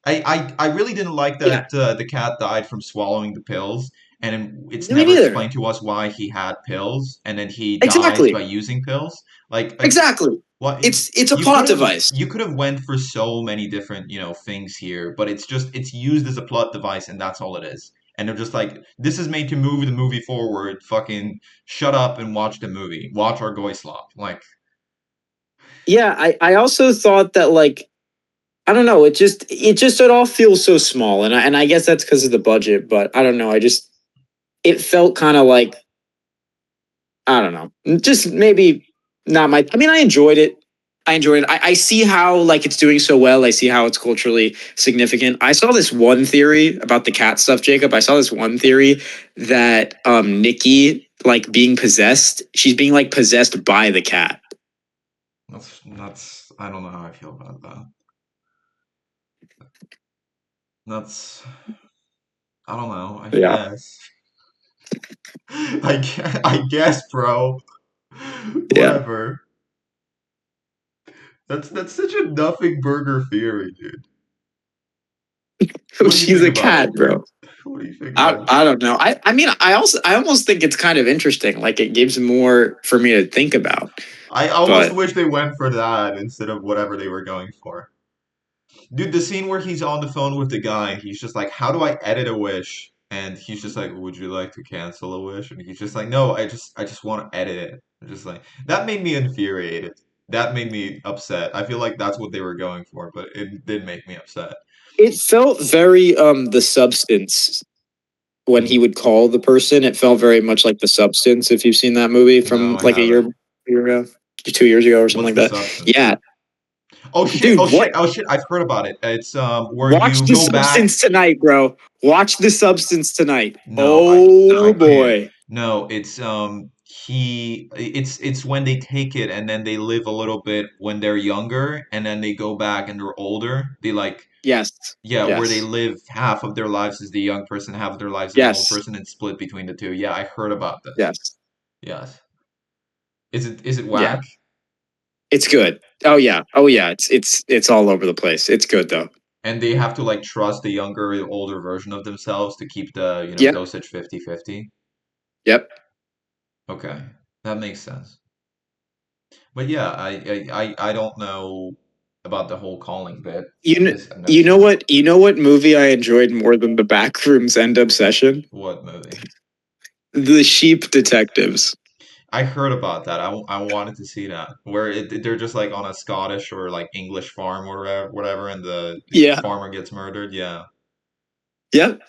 I really didn't like yeah, that the cat died from swallowing the pills, and it's me never neither. explained to us why he had pills, and then he dies by Exactly, using pills. Like exactly. what It's a you could plot have device. you could have went for so many different things here, but it's used as a plot device, and that's all it is. And they're just like, this is made to move the movie forward. Fucking shut up and watch the movie. Watch our Goyslop. Like, Yeah, I also thought that like I don't know, it all feels so small, and I guess that's because of the budget, but I don't know, it felt kind of like I don't know, just maybe not my. I mean, I enjoyed it. I enjoyed it. I see how like it's doing so well. I see how it's culturally significant. I saw this one theory about the cat stuff, Jacob. I saw this one theory that Nikki like being possessed. She's being like possessed by the cat. That's I don't know how I feel about that. That's I don't know. I Yeah, guess. I guess, bro. yeah. Whatever. That's such a nothing burger theory, dude. What do you She's think a about cat, it? bro. What do you think I about it? I don't know. I mean I almost think it's kind of interesting. Like it gives more for me to think about. I almost But wish they went for that instead of whatever they were going for. Dude, the scene where he's on the phone with the guy, he's just like, "How do I edit a wish?" And he's just like, "Would you like to cancel a wish?" And he's just like, "No, I just want to edit it." I'm just like that made me infuriated. That made me upset. I feel like that's what they were going for, but it did make me upset. it felt very The Substance when he Mm. would call the person. It felt very much like The Substance. If you've seen that movie No, from I like haven't. year ago, 2 years ago, or something What's like the that. substance? Yeah, Oh shit! Oh dude, shit! what? Oh shit! I've heard about it. It's where Watch you The go back. Substance tonight, bro. Watch The Substance tonight. No, I Oh can't. boy. No, it's when they take it and then they live a little bit when they're younger and then they go back and they're older. They like Yes. yeah, where they Yes. live half of their lives as the young person, half of their lives as an old Yes. person and split between the two. Yeah, I heard about this. Yes. Yes. Is it Yeah. whack? It's good. Oh yeah. Oh yeah. It's all over the place. It's good though. And they have to like trust the younger, older version of themselves to keep the, Yep. dosage 50/50. Yep. Okay. That makes sense. But yeah, I don't know about the whole calling bit. You I know, just I've never seen it. you know what movie I enjoyed more than the Backrooms End Obsession? What movie? The Sheep Detectives. I heard about that. I wanted to see that. Where they're just like on a Scottish or like English farm or whatever, and the Yeah. farmer gets murdered. Yeah. Yep.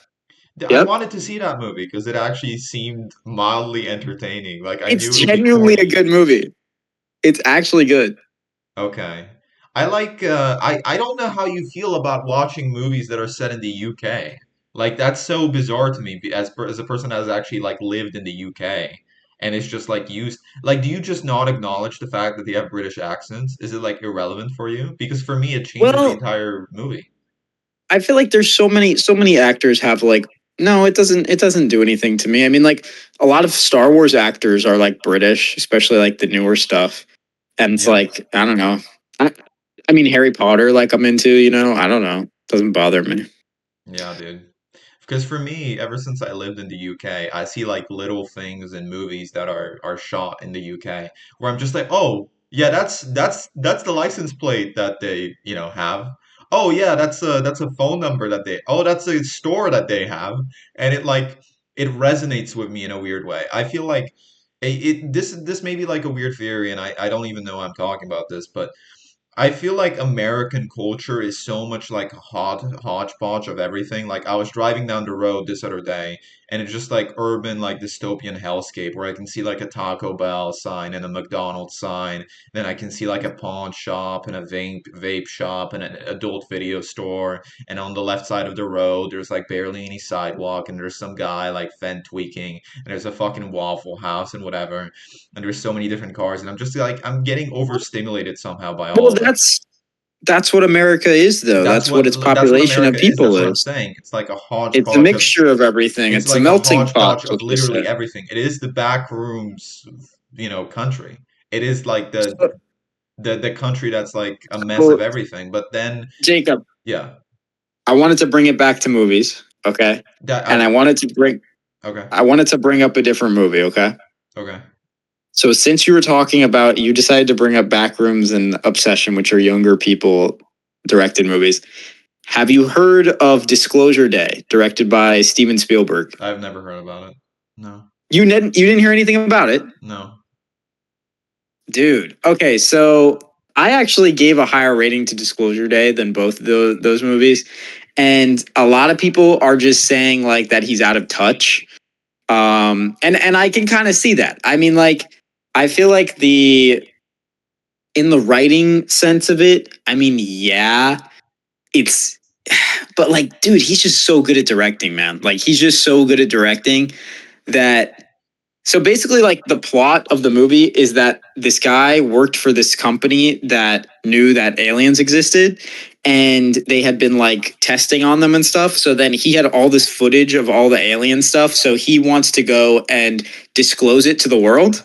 I Yep. wanted to see that movie because it actually seemed mildly entertaining. Like I It's knew it would be genuinely a corny. good movie. It's actually good. Okay. I like I don't know how you feel about watching movies that are set in the UK. Like that's so bizarre to me as a person that has actually like lived in the UK and it's just like used like do you just not acknowledge the fact that they have British accents? Is it like irrelevant for you? Because for me it changes the Well, entire movie. I feel like there's so many actors have like no, it doesn't do anything to me. I mean, like a lot of Star Wars actors are like British, especially like the newer stuff. And it's Yeah. like, I don't know. I, I mean Harry Potter, like I'm into, I don't know. Doesn't bother me. Yeah, dude. Because for me, ever since I lived in the UK, I see like little things in movies that are shot in the UK where I'm just like, oh, yeah, that's the license plate that they, have. Oh yeah, that's a phone number that they. Oh, that's a store that they have, and it resonates with me in a weird way. I feel like this may be like a weird theory, and I don't even know I'm talking about this, but I feel like American culture is so much like a hodgepodge of everything. Like I was driving down the road this other day, and it's just like urban, like dystopian hellscape where I can see like a Taco Bell sign and a McDonald's sign. Then I can see like a pawn shop and a vape shop and an adult video store. And on the left side of the road, there's like barely any sidewalk, and there's some guy like fent tweaking, and there's a fucking Waffle House and whatever and there's so many different cars and I'm just like I'm getting overstimulated somehow by all Well, of it. that's what America is though. That's That's what its what population of America is. people That's what I'm is. saying. It's like a It's a hodgepodge of mixture of everything. it's It's a like a melting pot, hodgepodge of let's just say. literally everything. It is the backrooms, country. It is like So, the country that's like a mess of so, everything. But then Jacob, yeah, I wanted to bring it back to movies, okay? that And okay. I wanted to bring up a different movie, okay? Okay. So since you were talking about you decided to bring up Backrooms and Obsession, which are younger people directed movies. Have you heard of Disclosure Day, directed by Steven Spielberg? I've never heard about it. No. You didn't hear anything about it? No. Dude. Okay, so I actually gave a higher rating to Disclosure Day than both those movies. And a lot of people are just saying like that he's out of touch. And I can kind of see that. I mean, like, I feel like in the writing sense of it, I mean, yeah, it's but like, dude, he's just so good at directing, man. Like he's just so good at directing that So basically, like the plot of the movie is that this guy worked for this company that knew that aliens existed and they had been like testing on them and stuff. So then he had all this footage of all the alien stuff. So he wants to go and disclose it to the world.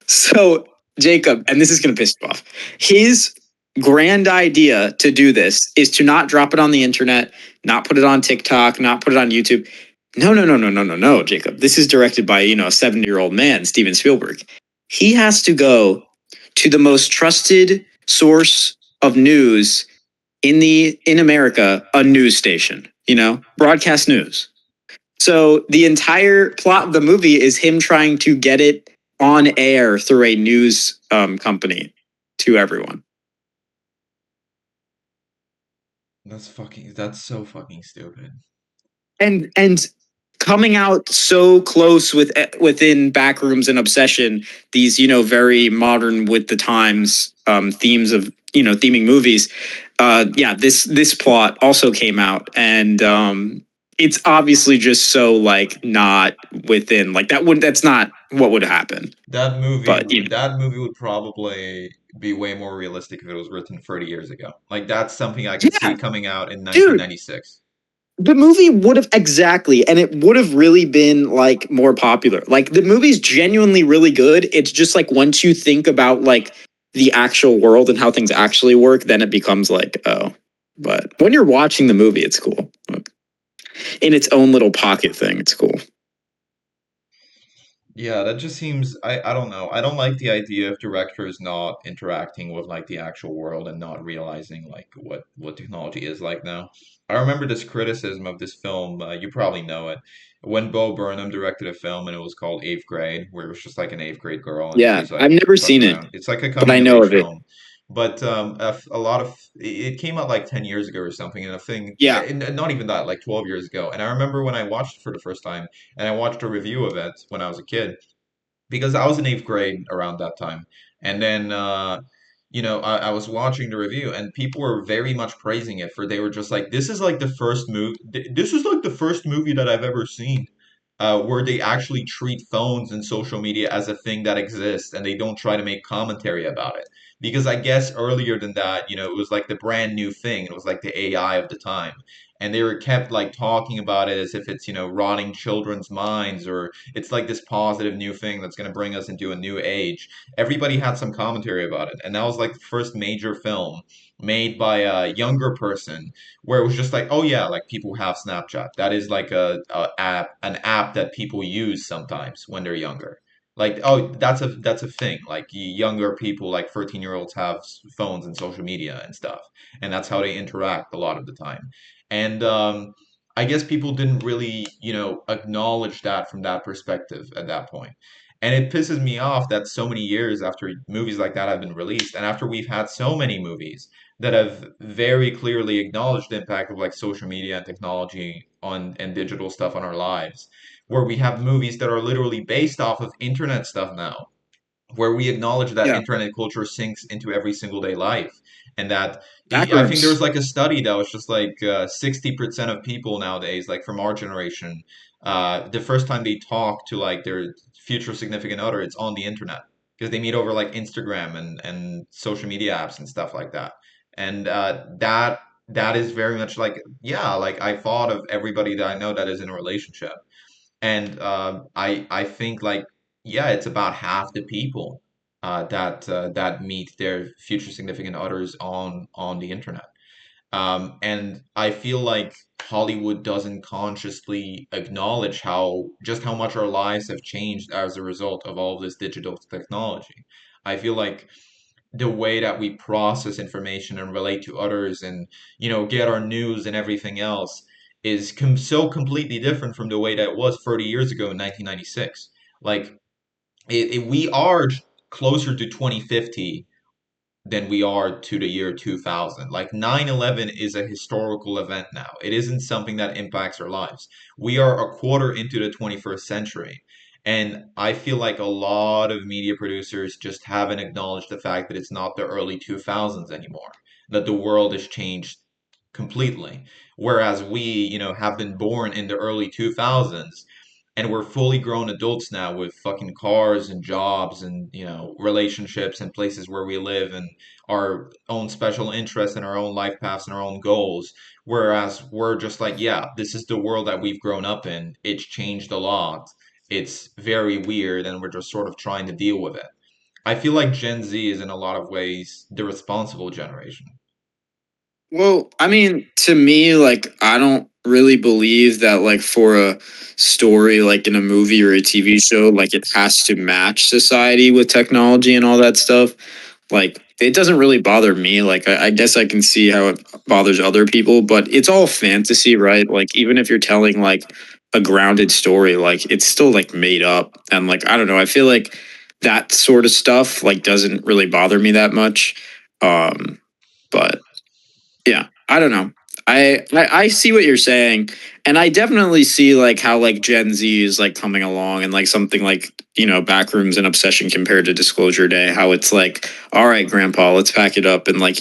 So, Jacob, and this is going to piss you off, his grand idea to do this is to not drop it on the internet, not put it on TikTok, not put it on YouTube. No, no, no, no, no, no, no, Jacob. This is directed by, a 70-year-old man, Steven Spielberg. He has to go to the most trusted source of news in America, a news station, broadcast news. So the entire plot of the movie is him trying to get it on air through a news company to everyone. That's so fucking stupid. And coming out so close within Backrooms and Obsession, these very modern with the times themes of theming movies. Yeah, this plot also came out, and it's obviously just so like not within like that's not what would happen. But That movie would probably be way more realistic if it was written 30 years ago. Like that's something I could see yeah, coming out in dude, 1996. the movie would have exactly, and it would have really been like more popular. Like the movie's genuinely really good. It's just like once you think about like the actual world and how things actually work, then it becomes like, oh. But when you're watching the movie, it's cool. In its own little pocket thing, it's cool. Yeah, that just seems I don't know. I don't like the idea of directors not interacting with like the actual world and not realizing like what technology is like now. I remember this criticism of this film, you probably know it, when Bo Burnham directed a film and it was called Eighth Grade, where it was just like an eighth grade girl and Yeah, she's I've like never fucking seen it, around. It's like a but I coming of know age of it. film. But a lot of it came out like 10 years ago or something, and a thing, Yeah, not even that, like 12 years ago. And I remember when I watched it for the first time, and I watched a review of it when I was a kid because I was in eighth grade around that time. And then, I was watching the review and people were very much praising it for they were just like, this is like the first movie, this is like the first movie that I've ever seen where they actually treat phones and social media as a thing that exists and they don't try to make commentary about it. Because I guess earlier than that, it was like the brand new thing. It was like the AI of the time. And they were kept like talking about it as if it's, rotting children's minds or it's like this positive new thing that's going to bring us into a new age. Everybody had some commentary about it. And that was like the first major film made by a younger person where it was just like, oh yeah, like people have Snapchat. That is like an app that people use sometimes when they're younger. Like, oh, that's a thing. Like younger people, like 13-year-olds have phones and social media and stuff. And that's how they interact a lot of the time. And I guess people didn't really, acknowledge that from that perspective at that point. And it pisses me off that so many years after movies like that have been released, and after we've had so many movies that have very clearly acknowledged the impact of like social media and technology on and digital stuff on our lives, where we have movies that are literally based off of internet stuff now where we acknowledge that yeah. internet culture sinks into every single day life and that I think there was Backrooms. like a study that was just like 60% of people nowadays like from our generation the first time they talk to like their future significant other it's on the internet because they meet over like Instagram and social media apps and stuff like that and that is very much like yeah like I thought of everybody that I know that is in a relationship and I think like yeah, it's about half the people that meet their future significant others on the internet. And I feel like Hollywood doesn't consciously acknowledge how much our lives have changed as a result of all of this digital technology. I feel like the way that we process information and relate to others and get our news and everything else is so completely different from the way that it was 30 years ago in 1996 like we are closer to 2050 than we are to the year 2000. Like 9/11 is a historical event now. It isn't something that impacts our lives. We are a quarter into the 21st century. And I feel like a lot of media producers just haven't acknowledged the fact that it's not the early 2000s anymore, that the world has changed completely. Whereas we, have been born in the early 2000s and we're fully grown adults now with fucking cars and jobs and relationships and places where we live and our own special interests and our own life paths and our own goals. Whereas we're just like, yeah, this is the world that we've grown up in. It's changed a lot. It's very weird, and we're just sort of trying to deal with it. I feel like Gen Z is in a lot of ways the responsible generation. Well, I mean, to me, like, I don't really believe that, like, for a story, like in a movie or a TV show, like, it has to match society with technology and all that stuff. Like, it doesn't really bother me. Like, I guess I can see how it bothers other people, but it's all fantasy, right? Like, even if you're telling, like, a grounded story, like, it's still, like, made up. And, like, I don't know. I feel like that sort of stuff, like, doesn't really bother me that much. But yeah, I don't know. I see what you're saying, and I definitely see like how like Gen Z is like coming along, and like something like Backrooms and Obsession compared to Disclosure Day, how it's like, all right, Grandpa, let's pack it up, and like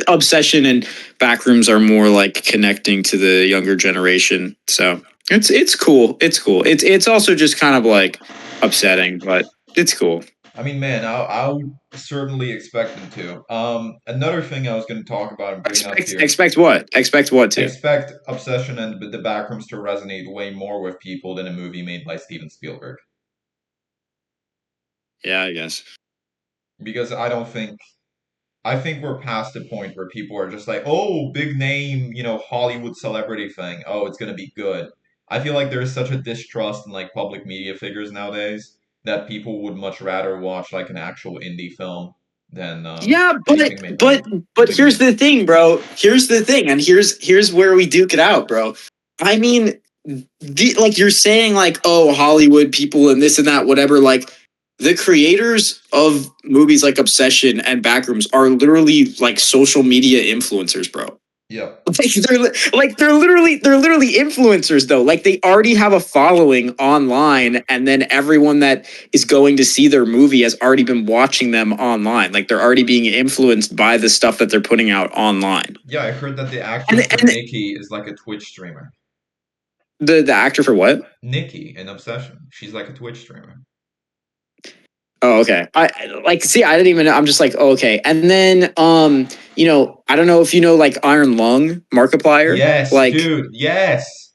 Obsession and Backrooms are more like connecting to the younger generation, so it's cool. It's cool. It's also just kind of like upsetting, but it's cool. I mean, man, I would certainly expect them to. Another thing I was going to talk about and bring up here. Expect what? Expect what to? Expect Obsession and the Backrooms to resonate way more with people than a movie made by Steven Spielberg. Yeah, I guess. Because I think we're past the point where people are just like, oh, big name, Hollywood celebrity thing. Oh, it's gonna be good. I feel like there's such a distrust in like public media figures nowadays that people would much rather watch like an actual indie film than Yeah, anything made by but big here's names. the thing, bro. Here's the thing, and here's where we duke it out, bro. I mean, like you're saying, like, oh, Hollywood people and this and that, whatever. Like, the creators of movies like Obsession and Backrooms are literally like social media influencers, bro. Yep. They're literally influencers though. Like they already have a following online, and then everyone that is going to see their movie has already been watching them online. Like they're already being influenced by the stuff that they're putting out online. Yeah, I heard that the And actress for and Nikki is like a Twitch streamer. the actor for what? Nikki in Obsession. She's like a Twitch streamer. Oh, okay. I like see. I didn't even know. I'm just like, oh, okay. And then, I don't know if you know like Iron Lung, Markiplier. Yes, Like, dude, yes.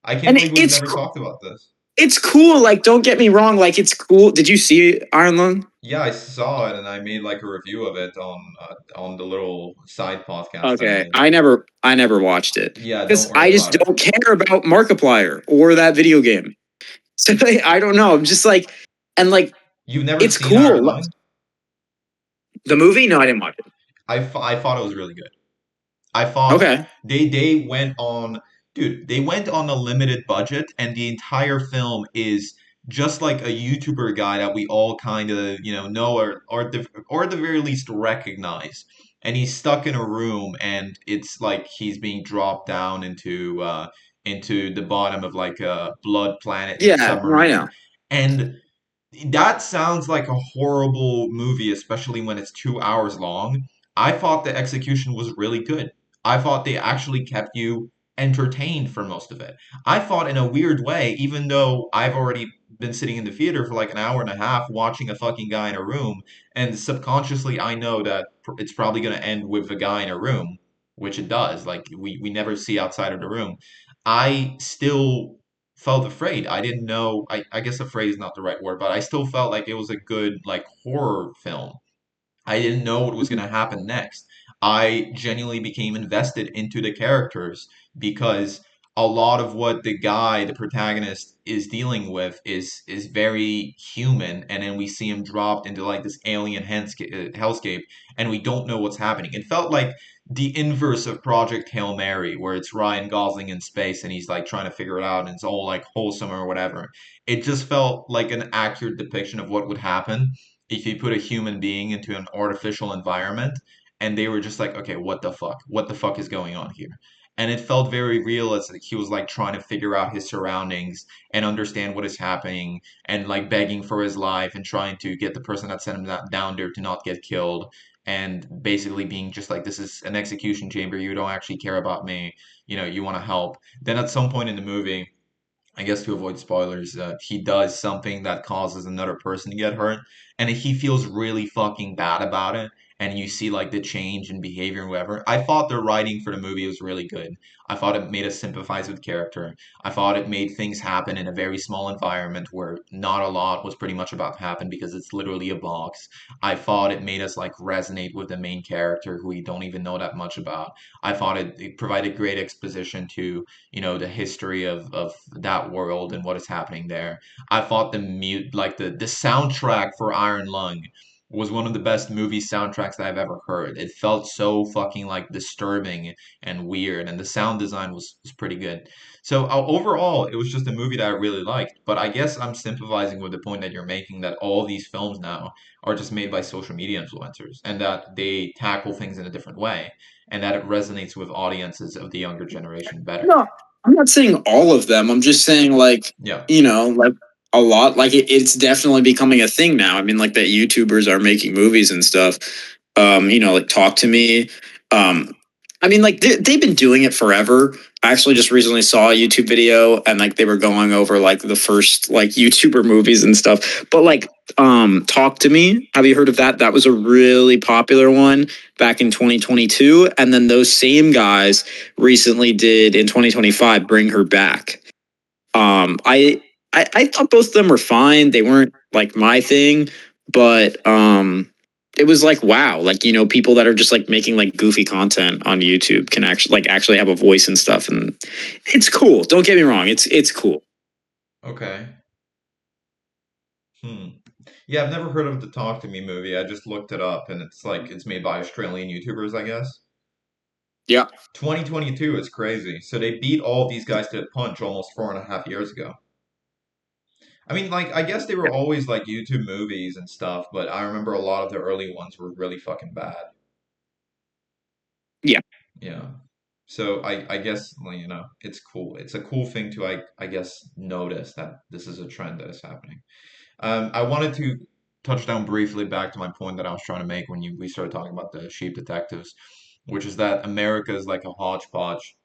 I can't and believe we've never talked about this. it's cool. Like, don't get me wrong. Like, it's cool. Did you see Iron Lung? Yeah, I saw it and I made like a review of it on the little side podcast I Okay, made. I never watched it Yeah, don't because worry I just about it. don't care about Markiplier or that video game. So like, I don't know. I'm just like, and like, You've never it's seen Iron cool. Lung? The movie? No, I didn't watch it. I thought it was really good. I thought Okay. they went on, dude, they went on a limited budget, and the entire film is just like a YouTuber guy that we all kind of know or at the very least recognize. And he's stuck in a room, and it's like he's being dropped down into the bottom of like a blood planet in a Yeah, no, I submarine. know. And that sounds like a horrible movie, especially when it's 2 hours long. I thought the execution was really good. I thought they actually kept you entertained for most of it. I thought, in a weird way, even though I've already been sitting in the theater for like an hour and a half watching a fucking guy in a room, and subconsciously I know that it's probably going to end with the guy in a room, which it does. Like, we never see outside of the room. I still felt afraid. I didn't know. I guess afraid is not the right word, but I still felt like it was a good like horror film. I didn't know what was going to happen next. I genuinely became invested into the characters because a lot of what the guy, the protagonist, is dealing with is very human, and then we see him dropped into like this alien hellscape, and we don't know what's happening. It felt like the inverse of Project Hail Mary, where it's Ryan Gosling in space and he's like trying to figure it out, and it's all like wholesome or whatever. It just felt like an accurate depiction of what would happen if you put a human being into an artificial environment and they were just like, okay, what the fuck? What the fuck is going on here? And it felt very real as he was like trying to figure out his surroundings and understand what is happening and like begging for his life and trying to get the person that sent him down there to not get killed and basically being just like, this is an execution chamber. You don't actually care about me. You want to help. Then at some point in the movie, I guess to avoid spoilers, he does something that causes another person to get hurt, and he feels really fucking bad about it. And you see like the change in behavior and whatever. I thought the writing for the movie was really good. I thought it made us sympathize with character. I thought it made things happen in a very small environment where not a lot was pretty much about to happen because it's literally a box. I thought it made us like resonate with the main character who we don't even know that much about. I thought it provided great exposition to the history of that world and what is happening there. I thought the soundtrack for Iron Lung was one of the best movie soundtracks that I've ever heard. It felt so fucking like disturbing and weird, and the sound design was pretty good. So overall, it was just a movie that I really liked. But I guess I'm sympathizing with the point that you're making that all these films now are just made by social media influencers and that they tackle things in a different way and that it resonates with audiences of the younger generation better. No, I'm not saying all of them. I'm just saying like, Yeah. like a lot. Like it's definitely becoming a thing now. I mean, like that YouTubers are making movies and stuff. Like Talk to Me. Um, I mean, like they've been doing it forever. I actually just recently saw a YouTube video and like they were going over like the first like YouTuber movies and stuff. But like Talk to Me, have you heard of that? That was a really popular one back in 2022. And then those same guys recently did in 2025 Bring Her Back. I thought both of them were fine. They weren't like my thing, but it was like wow, like people that are just like making like goofy content on YouTube can actually have a voice and stuff, and it's cool. Don't get me wrong, it's cool. Okay. Hmm. Yeah, I've never heard of the Talk to Me movie. I just looked it up and it's like it's made by Australian YouTubers, I guess. Yeah. 2022 is crazy. So they beat all of these guys to the punch almost 4.5 years ago. I mean, like, I guess they were always like YouTube movies and stuff, but I remember a lot of the early ones were really fucking bad. Yeah. Yeah. So I guess like, it's cool. It's a cool thing to I guess notice that this is a trend that is happening. I wanted to touch down briefly back to my point that I was trying to make when we started talking about the sheep detectives, which is that America is like a hodgepodge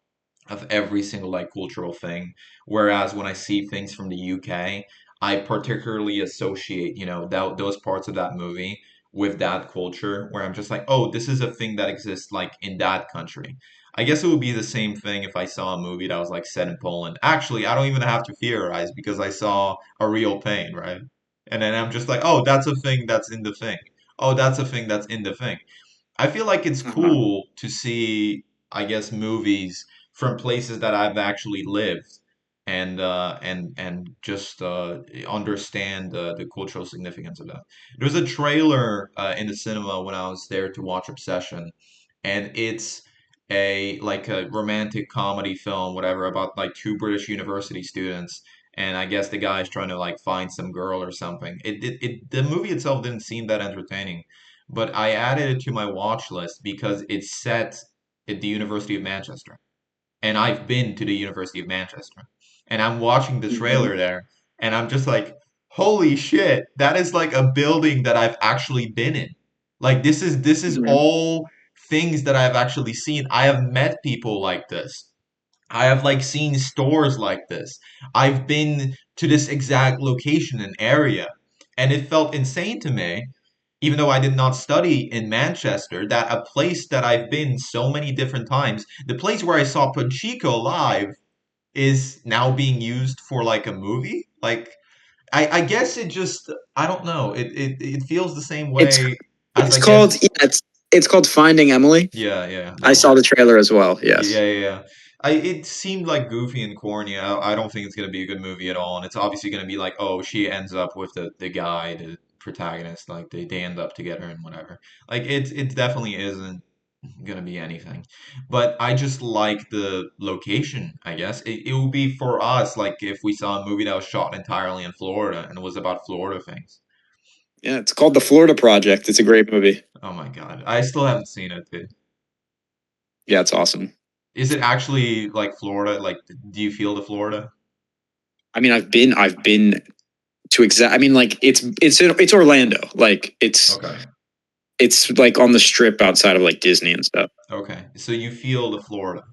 of every single like cultural thing. Whereas when I see things from the UK, I particularly associate, those parts of that movie with that culture where I'm just like, oh, this is a thing that exists like in that country. I guess it would be the same thing if I saw a movie that was like set in Poland. Actually, I don't even have to theorize because I saw a real pain, right? And then I'm just like, oh, that's a thing that's in the thing. Oh, that's a thing that's in the thing. I feel like it's Uh-huh. cool to see, I guess, movies from places that I've actually lived and just understand the cultural significance of that. There's a trailer in the cinema when I was there to watch Obsession, and it's a like a romantic comedy film, whatever, about like two British university students. And I guess the guy's trying to like find some girl or something. The movie itself didn't seem that entertaining, but I added it to my watch list because it's set at the University of Manchester. And I've been to the University of Manchester. And I'm watching the Mhm. trailer there, and I'm just like, holy shit, that is like a building that I've actually been in. Like this is Mhm. all things that I've actually seen. I have met people like this. I have like seen stores like this. I've been to this exact location and area, and it felt insane to me even though I did not study in Manchester, that a place that I've been so many different times, the place where I saw Pachinko live is now being used for like a movie. Like I guess it just I don't know. It feels the same It's way as it's I called guess it's called Finding Emily. yeah, I that one. saw the trailer as well. Yeah, Yes. yeah, yeah. It seemed like goofy and corny. I don't think it's gonna be a good movie at all, and it's obviously gonna be like, oh, she ends up with the guy, the protagonist, like they end up together and whatever. Like it definitely isn't gonna be anything. But I just like the location, I guess. It would be for us like if we saw a movie that was shot entirely in Florida and was about Florida things. Yeah, it's called The Florida Project. It's a great movie. Oh my God, I still haven't seen it, dude. Yeah, it's awesome. Is it actually like Florida? Like, do you feel the Florida? I mean, I've been to exact. I mean, like it's Orlando. Like Okay. it's like on the strip outside of like Disney and stuff. Okay. So you feel the Florida.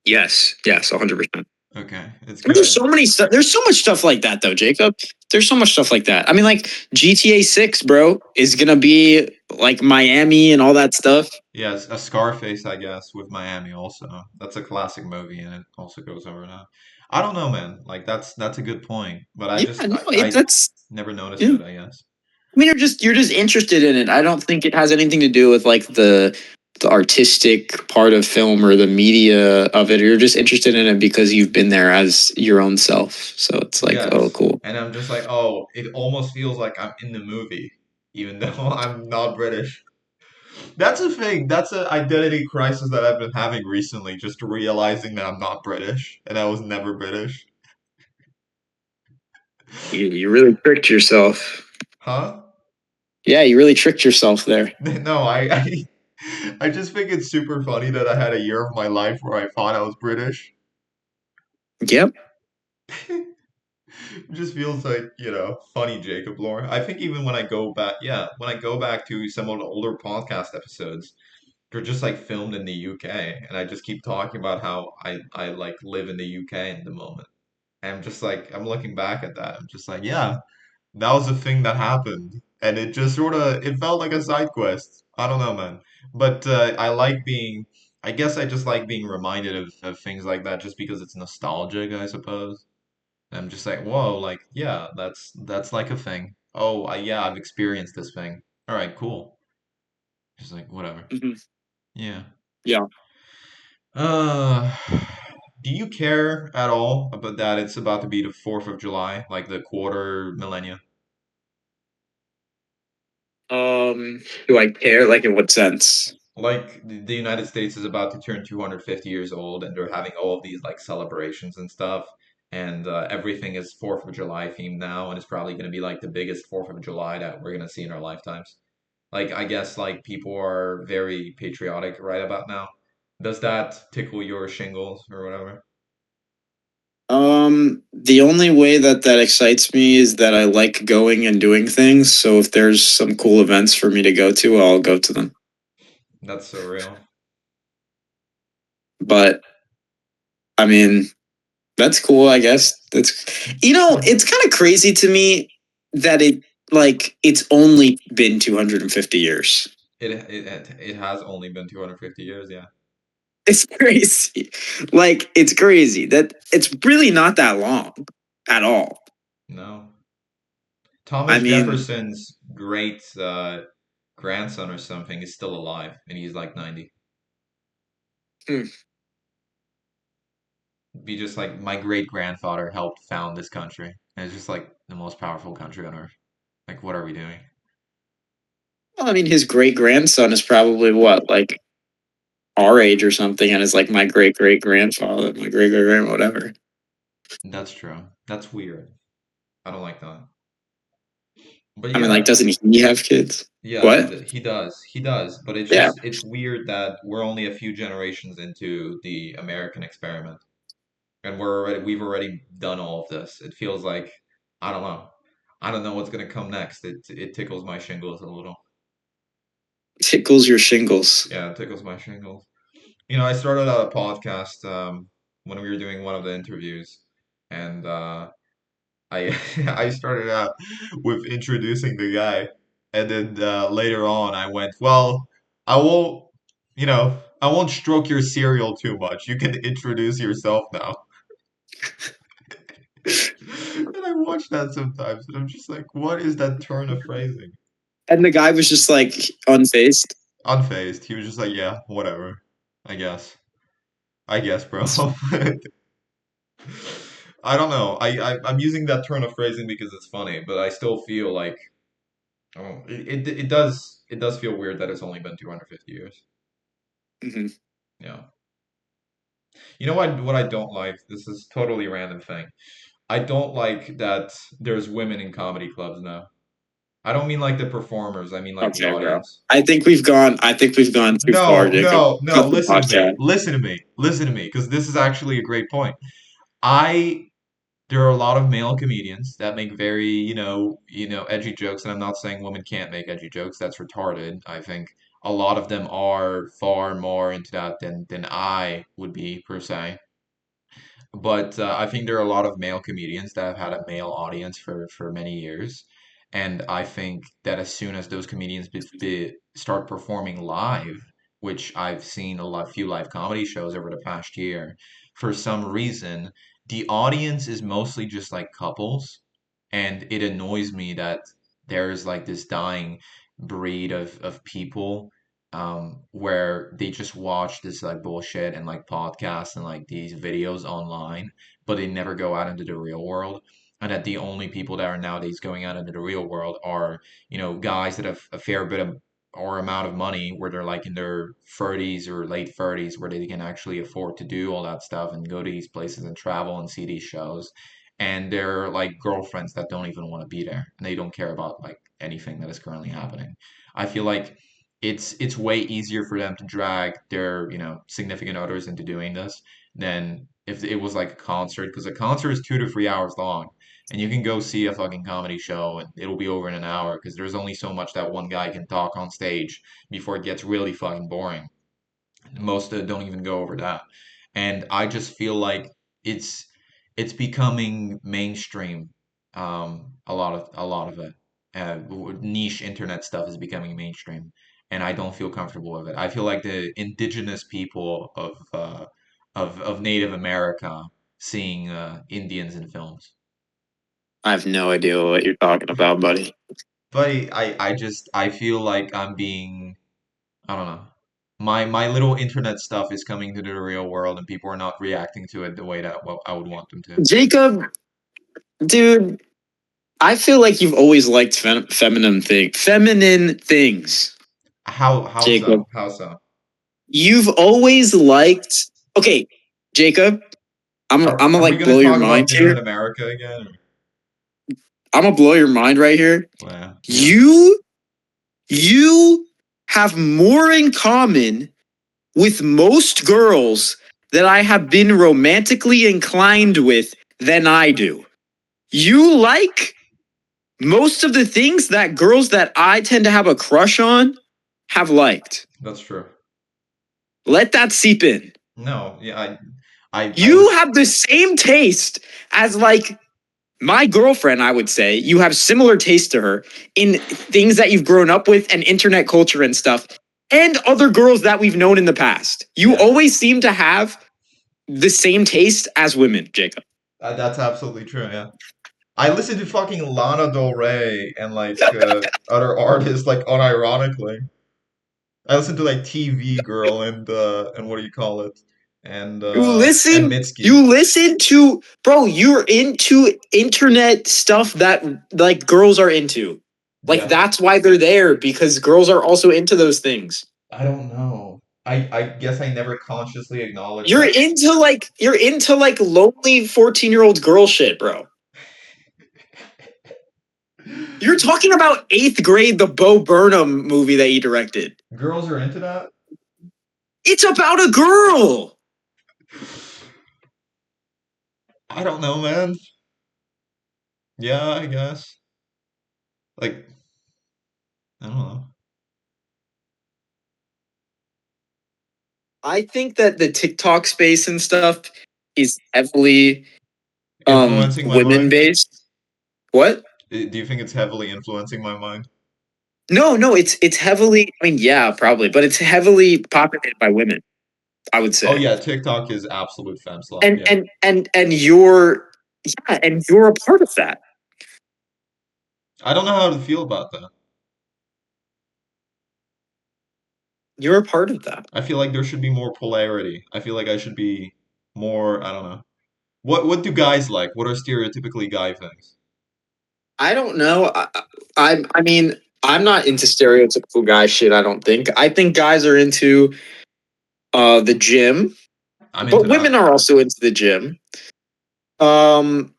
Yes, 100%. Okay, it's I mean, there's good. so many stuff. There's so much stuff like that, though, Jacob. There's so much stuff like that. I mean, like GTA 6, bro, is gonna be like Miami and all that stuff. Yes, a Scarface, I guess, with Miami also. That's a classic movie, and it also goes over now. I don't know, man. Like that's a good point, but Yeah, no, I that's never noticed yeah. it, I guess. I mean, you're just interested in it. I don't think it has anything to do with like the artistic part of film or the media of it. You're just interested in it because you've been there as your own self. So it's like, oh, Yes, cool. and I'm just like, oh, it almost feels like I'm in the movie, even though I'm not British. That's a thing. That's an identity crisis that I've been having recently, just realizing that I'm not British and I was never British. You really tricked yourself. Huh? Yeah, you really tricked yourself there. No, I just think it's super funny that I had a year of my life where I thought I was British. Yep. It just feels like, funny Jacob lore. I think even when I go back, yeah, when I go back to some of the older podcast episodes, they're just like filmed in the UK, and I just keep talking about how I like live in the UK in the moment. And I'm just like, I'm looking back at that. I'm just like, yeah, that was a thing that happened, and it just sort of it felt like a side quest. I don't know, man, but I like being. I guess I just like being reminded of things like that just because it's nostalgic, I suppose. And I'm just like, whoa, like, yeah, that's like a thing. Oh, yeah, I've experienced this thing. All right, cool. Just like whatever. Mhm. Yeah. Yeah. Uh, do you care at all about that it's about to be the 4th of July, like the quarter millennia? Do I care? Like in what sense? Like the United States is about to turn 250 years old, and they're having all of these like celebrations and stuff, and everything is 4th of July themed now, and it's probably going to be like the biggest 4th of July that we're going to see in our lifetimes. Like I guess like people are very patriotic right about now. Does that tickle your shingles or whatever? The only way that that excites me is that I like going and doing things. So if there's some cool events for me to go to, I'll go to them. That's so real. But I mean, that's cool, I guess. It's kind of crazy to me that it's only been 250 years. It has only been 250 years, yeah. It's crazy. Like it's crazy that it's really not that long at all. No. I Thomas mean, Jefferson's great grandson or something is still alive, and he's like 90. hmm, Be just like my great grandfather helped found this country, and it's just like the most powerful country on earth. Like, what are we doing? well, I mean, his great grandson is probably what, like our age or something, and is like my great great grandfather, my great great grand, whatever. That's true. That's weird. I don't like that. But I mean, like, yeah, doesn't he have kids? yeah, What? he does. He does. But Yeah, it's weird that we're only a few generations into the American experiment, and we've already done all of this. It feels like I don't know. I don't know what's gonna come next. It tickles my shingles a little. tickles your shingles. Yeah, it tickles my shingles. I started out a podcast when we were doing one of the interviews, and I I started out with introducing the guy, and then later on I went, well, I won't, I won't stroke your cereal too much. You can introduce yourself now. And I watch that sometimes, and I'm just like, what is that turn of phrasing? And the guy was just like unfazed. Unfazed. He was just like, yeah, whatever. I guess. I guess, bro. I don't know. I'm using that turn of phrasing because it's funny, but I still feel like it does feel weird that it's only been 250 years. Mhm. Yeah. You know what I don't like? This is totally random thing. I don't like that there's women in comedy clubs now. I don't mean like the performers, I mean like the Okay, bro. audience. I think we've gone too far, No, Jacob. no, no, Cut the listen to me. podcast. Listen to me. Listen to me, because this is actually a great point. I There are a lot of male comedians that make very, edgy jokes, and I'm not saying women can't make edgy jokes. That's retarded. I think a lot of them are far more into that than I would be per se. but I think there are a lot of male comedians that have had a male audience for many years, and I think that as soon as those comedians start performing live, which I've seen few live comedy shows over the past year, for some reason, the audience is mostly just like couples, and it annoys me that there's like this dying breed of people where they just watch this like bullshit and like podcasts and like these videos online, but they never go out into the real world. And that the only people that are nowadays going out into the real world are, guys that have a fair bit of or amount of money where they're like in their 30s or late 30s where they can actually afford to do all that stuff and go to these places and travel and see these shows. And they're like girlfriends that don't even want to be there and they don't care about like anything that is currently happening. I feel like it's way easier for them to drag their, significant others into doing this than if it was like a concert, because a concert is 2 to 3 hours long, and you can go see a fucking comedy show and it'll be over in an hour because there's only so much that one guy can talk on stage before it gets really fucking boring. Most don't even go over that. And I just feel like it's it's becoming mainstream. A lot of it. Niche internet stuff is becoming mainstream, and I don't feel comfortable with it. I feel like the indigenous people of Native America seeing Indians in films. I have no idea what you're talking about, buddy. But I feel like I'm being, I don't know. My little internet stuff is coming to the real world and people are not reacting to it the way that I would want them to. Jacob, dude, I feel like you've always liked feminine things. How Jacob, so? How so? you've always liked. Okay, Jacob, I'm Are gonna are we like gonna blow your talk about mind dinner here. in America again? I'm gonna blow your mind right here. Well, yeah. You you have more in common with most girls that I have been romantically inclined with than I do. You like most of the things that girls that I tend to have a crush on have liked. That's true. Let that seep in. No, yeah, I You was have the same taste as like my girlfriend, I would say. You have similar taste to her in things that you've grown up with and internet culture and stuff, and other girls that we've known in the past. You yeah. always seem to have the same taste as women, Jacob. That's absolutely true, yeah. I listen to fucking Lana Del Rey and like other artists like unironically. I listen to like TV Girl and what do you call it? You And listen, Mitski. you listen to, bro, you're into internet stuff that like girls are into. Like Yeah. that's why they're there because girls are also into those things. I don't know. I guess I never consciously acknowledged You're that. into like lonely 14-year-old girl shit, bro. You're talking about 8th grade, the Bo Burnham movie that he directed. Girls are into that? It's about a girl. I don't know, man. Yeah, I guess. Like, I don't know. I think that the TikTok space and stuff is heavily Influencing my women mind? based. What? Do you think it's heavily influencing my mind? No, no, it's heavily. I mean, yeah, probably, but it's heavily populated by women. I would Oh say, yeah, TikTok is absolute fem slut. Yeah. and you're yeah, and you're a part of that. I don't know how to feel about that. You're a part of that. I feel like there should be more polarity. I feel like I should be more, I don't know. What do guys like? What are stereotypically guy things? I don't know. I mean, I'm not into stereotypical guy shit. I don't think. I think guys are into the gym, I'm into but women that. are also into the gym. Um,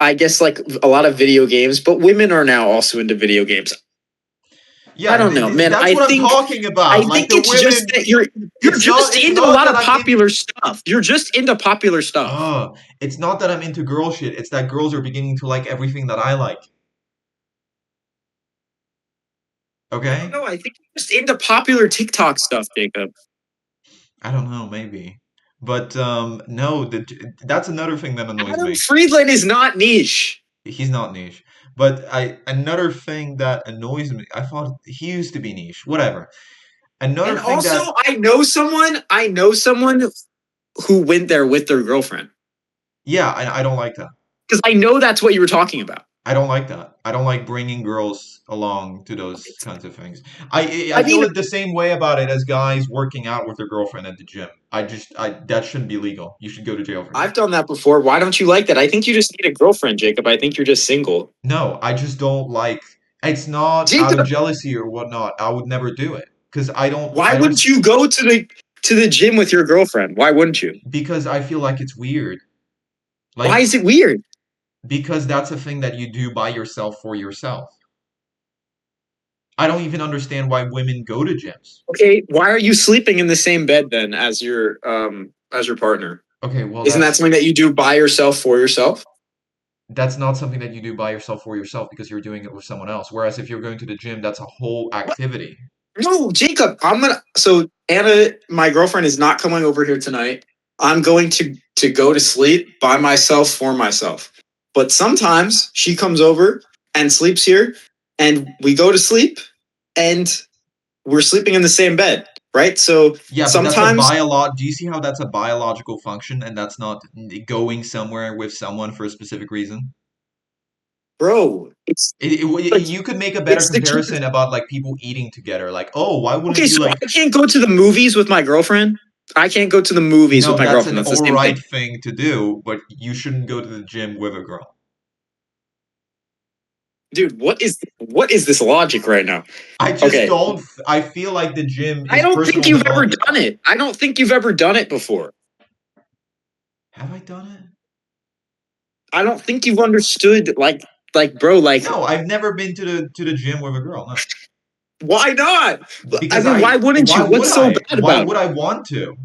I guess like a lot of video games, but women are now also into video games. I Yeah, don't know, man. that's what I'm talking I about. Like think the it's just women, that you're just it's into a not lot that of I'm in popular stuff. You're just into popular stuff. it's not that I'm into girl shit. It's that girls are beginning to like everything that I like. I don't Okay? know. I think you're just into popular TikTok stuff, Jacob. I don't know, maybe. But no, that's another thing that annoys Adam me. Friedland is not niche. He's not niche. But another thing that annoys me, I thought he used to be niche. Whatever. Another And thing also, that I know someone who went there with their girlfriend. yeah, I don't like that. Because I know that's what you were talking about. I don't like that. I don't like bringing girls along to those kinds of things. I I feel mean, it the same way about it as guys working out with their girlfriend at the gym. I that shouldn't be legal. You should go to jail for I've that. done that before. Why don't you like that? I think you just need a girlfriend, Jacob. I think you're just single. No, I just don't like. It's not out of Jacob, jealousy or whatnot. I would never do it because why I don't wouldn't you go to the gym with your girlfriend? Why wouldn't you? because I feel like it's weird. Why Like is it weird? because that's a thing that you do by yourself for yourself. I don't even understand why women go to gyms. Okay, why are you sleeping in the same bed then as your partner? Okay, well Isn't that something that you do by yourself for yourself? that's not something that you do by yourself for yourself because you're doing it with someone else. Whereas if you're going to the gym, that's a whole What? activity. No, Jacob, I'm gonna so Anna, my girlfriend is not coming over here tonight. I'm going to go to sleep by myself for myself. But sometimes she comes over and sleeps here and we go to sleep and we're sleeping in the same bed, right? So Yeah, but that's a sometimes, Do you see how that's a biological function and that's not going somewhere with someone for a specific reason? bro, like You could make a better it's the key. comparison about like people eating together. Like, oh, why wouldn't Okay, you so like? I can't go to the movies with my girlfriend. I can't go to the movies with No, my that's girlfriend. an That's the all same thing. right thing to do, but you shouldn't go to the gym with a girl. Dude, what is this logic right now? I just Okay, don't. I feel like the gym I is don't think personal you've ever development done time. it. I don't think you've ever done it before. Have I done it? I don't think you've understood like bro, like No, I've never been to the gym with a girl. No, why not? I because mean, I. why wouldn't Why you? would What's so I? bad Why about would it? I want to?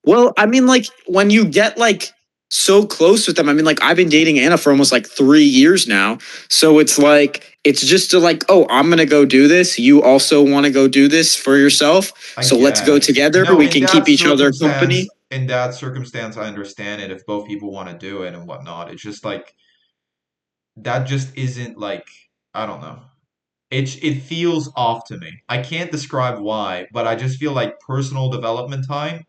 Well, I mean, like when you get like so close with them, I mean, like I've been dating Anna for almost like 3 years now. So it's like it's just to like, oh, I'm gonna go do this. You also want to go do this for yourself. I So let's go guess. together. No, We can keep each other company. in that circumstance, I understand it if both people want to do it and whatnot. It's just like that just isn't like I don't know. It feels off to me. I can't describe why, but I just feel like personal development time,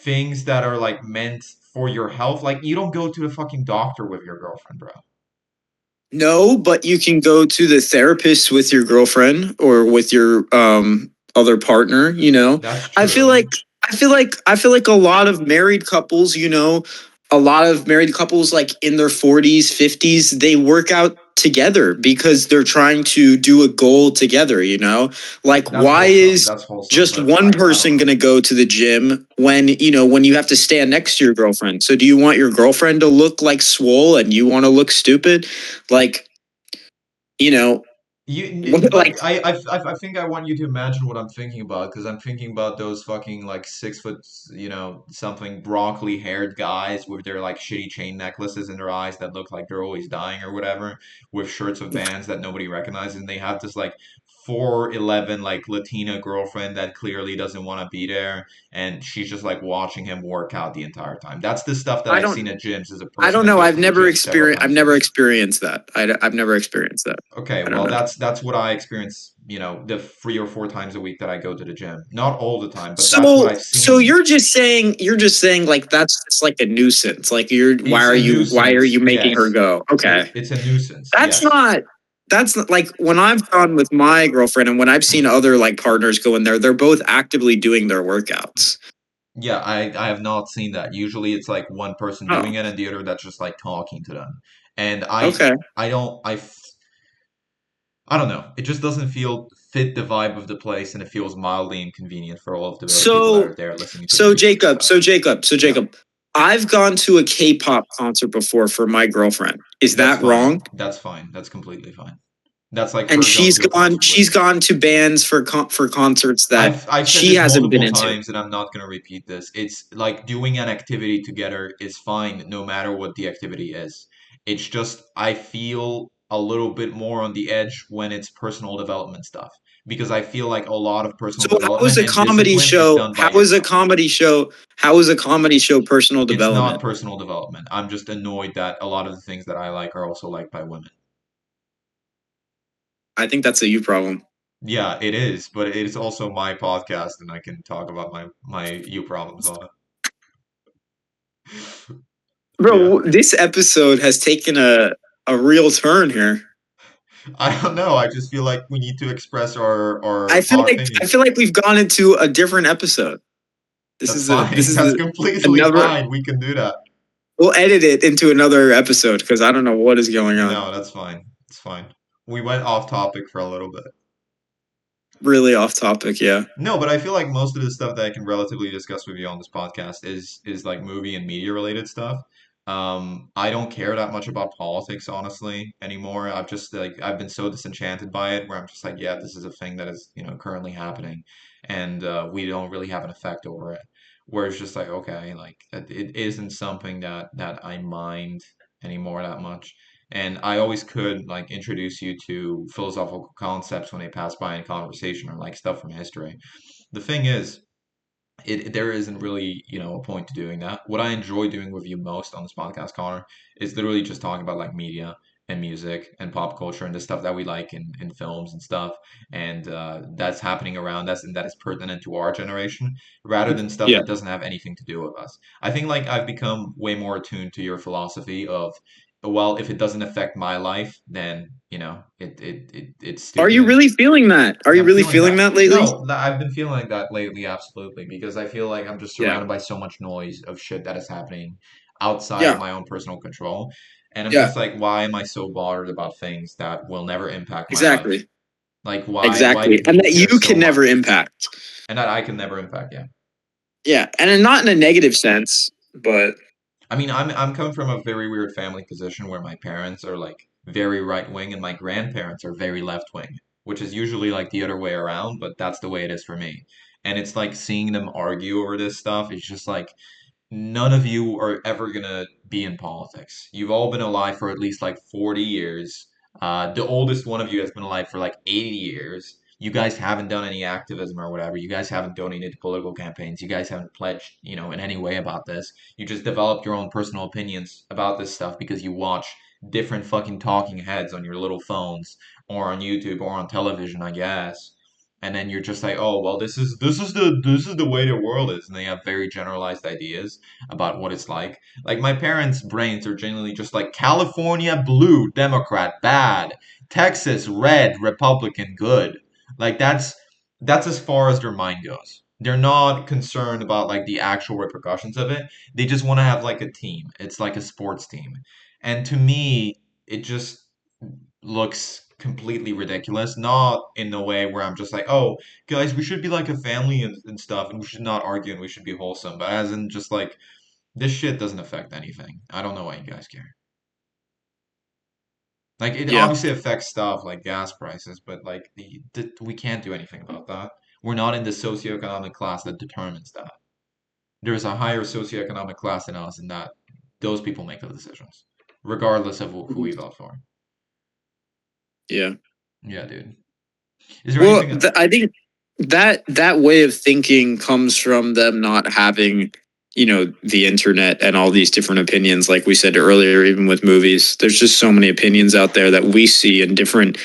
things that are like meant for your health, like you don't go to the fucking doctor with your girlfriend, bro. No, but you can go to the therapist with your girlfriend or with your other partner, you know. That's I feel true. like I feel like a lot of married couples, you know, a lot of married couples like in their 40s, 50s, they work out together because they're trying to do a goal together, you know? Like That's why wholesome. is That's wholesome, just but one I don't person know. going to go to the gym when, you know, when you have to stand next to your girlfriend? So do you want your girlfriend to look like swole and you want to look stupid? Like, you know, like But I think I want you to imagine what I'm thinking about because I'm thinking about those fucking like 6 foot, something broccoli haired guys with their like shitty chain necklaces in their eyes that look like they're always dying or whatever, with shirts of bands that nobody recognizes, and they have this like 4'11" like Latina girlfriend that clearly doesn't want to be there, and she's just like watching him work out the entire time. That's the stuff that I I've don't seen at gyms as a I person don't that know. goes to the gym several I've times a never week. experienced that. I've never experienced that. Okay, I don't well know. that's what I experience, the 3 or 4 times a week that I go to the gym. Not all the time, but that's what So I've so seen. you're just saying like that's just like a nuisance. Like It's a why are nuisance, you making her yes. go? Okay. It's a nuisance, That's yes. not that's not like when I've gone with my girlfriend and when I've seen other like partners go in there, they're both actively doing their workouts. Yeah, I have not seen that. Usually it's like one person Oh, doing it and the other that's just like talking to them. And okay. I don't I don't know. It just doesn't feel fit the vibe of the place and it feels mildly inconvenient for all of the other people that So are there listening to the music and stuff. So Yeah. Jacob, I've gone to a K-pop concert before for my girlfriend. Is That's that fine. wrong? That's fine. That's completely fine. That's like And her going to a concert with she's me. gone to bands for concerts that I've said she this hasn't been multiple into. times and I'm not going to repeat this. It's like doing an activity together is fine no matter what the activity is. It's just I feel a little bit more on the edge when it's personal development stuff, because I feel like a lot of personal So how is development a and comedy discipline is show? done by How is a yourself. comedy show? How is a comedy show personal It's not development? personal development. I'm just annoyed that a lot of the things that I like are also liked by women. I think that's a you problem. Yeah, it is, but it's also my podcast, and I can talk about my you problems on it. Yeah. Bro, this episode has taken a real turn here. I don't know. I just feel like we need to express I feel our like I opinions. feel like we've gone into a different episode. That's fine. This is That's completely another. fine. We can do that. We'll edit it into another episode because I don't know what is going on. No, that's fine. It's fine. We went off topic for a little bit. Really off topic, yeah. No, but I feel like most of the stuff that I can relatively discuss with you on this podcast is like movie and media related stuff. I don't care that much about politics, honestly, anymore. I've been so disenchanted by it, where I'm just like, yeah, this is a thing that is, currently happening, and we don't really have an effect over it. Where it's just like, okay, like it isn't something that I mind anymore that much. And I always could like introduce you to philosophical concepts when they pass by in conversation, or like stuff from history. The thing is, there isn't really, a point to doing that. What I enjoy doing with you most on this podcast, Connor, is literally just talking about like media and music and pop culture and the stuff that we like in films and stuff, and that's happening around us and that is pertinent to our generation, rather than stuff Yeah. that doesn't have anything to do with us. I think like I've become way more attuned to your philosophy of, well, if it doesn't affect my life, then it's Are you stupid. really feeling that? Are you I'm really feeling feeling that. that lately? No, I've been feeling like that lately, absolutely, because I feel like I'm just Yeah. surrounded by so much noise of shit that is happening outside of Yeah. my own personal control. And I'm Yeah. just like, why am I so bothered about things that will never impact my life? Exactly. Like, why Exactly. do And people that care you so can never much? impact. And that I can never impact, yeah. Yeah. And not in a negative sense, but I mean, I'm coming from a very weird family position where my parents are like very right wing and my grandparents are very left wing, which is usually like the other way around, but that's the way it is for me. And it's like seeing them argue over this stuff. It's just like none of you are ever gonna be in politics. You've all been alive for at least like 40 years. The oldest one of you has been alive for like 80 years. You guys haven't done any activism or whatever. You guys haven't donated to political campaigns. You guys haven't pledged, in any way about this. You just developed your own personal opinions about this stuff because you watch different fucking talking heads on your little phones or on YouTube or on television, I guess. And then you're just like, oh well, this is the way the world is, and they have very generalized ideas about what it's like. Like my parents' brains are generally just like California blue, Democrat bad, Texas red, Republican good. Like that's as far as their mind goes. They're not concerned about like the actual repercussions of it. They just want to have like a team. It's like a sports team. And to me, it just looks completely ridiculous. Not in the way where I'm just like, oh, guys, we should be like a family and stuff, and we should not argue and we should be wholesome. But as in just like this shit doesn't affect anything. I don't know why you guys care. Like it yeah. obviously affects stuff like gas prices, but like we can't do anything about that. We're not in the socioeconomic class that determines that. There's a higher socioeconomic class than us, and that those people make the decisions, regardless of who we vote for. Yeah. Yeah, dude. Is there Well, anything? I think that way of thinking comes from them not having, the internet and all these different opinions. Like we said earlier, even with movies, there's just so many opinions out there that we see in different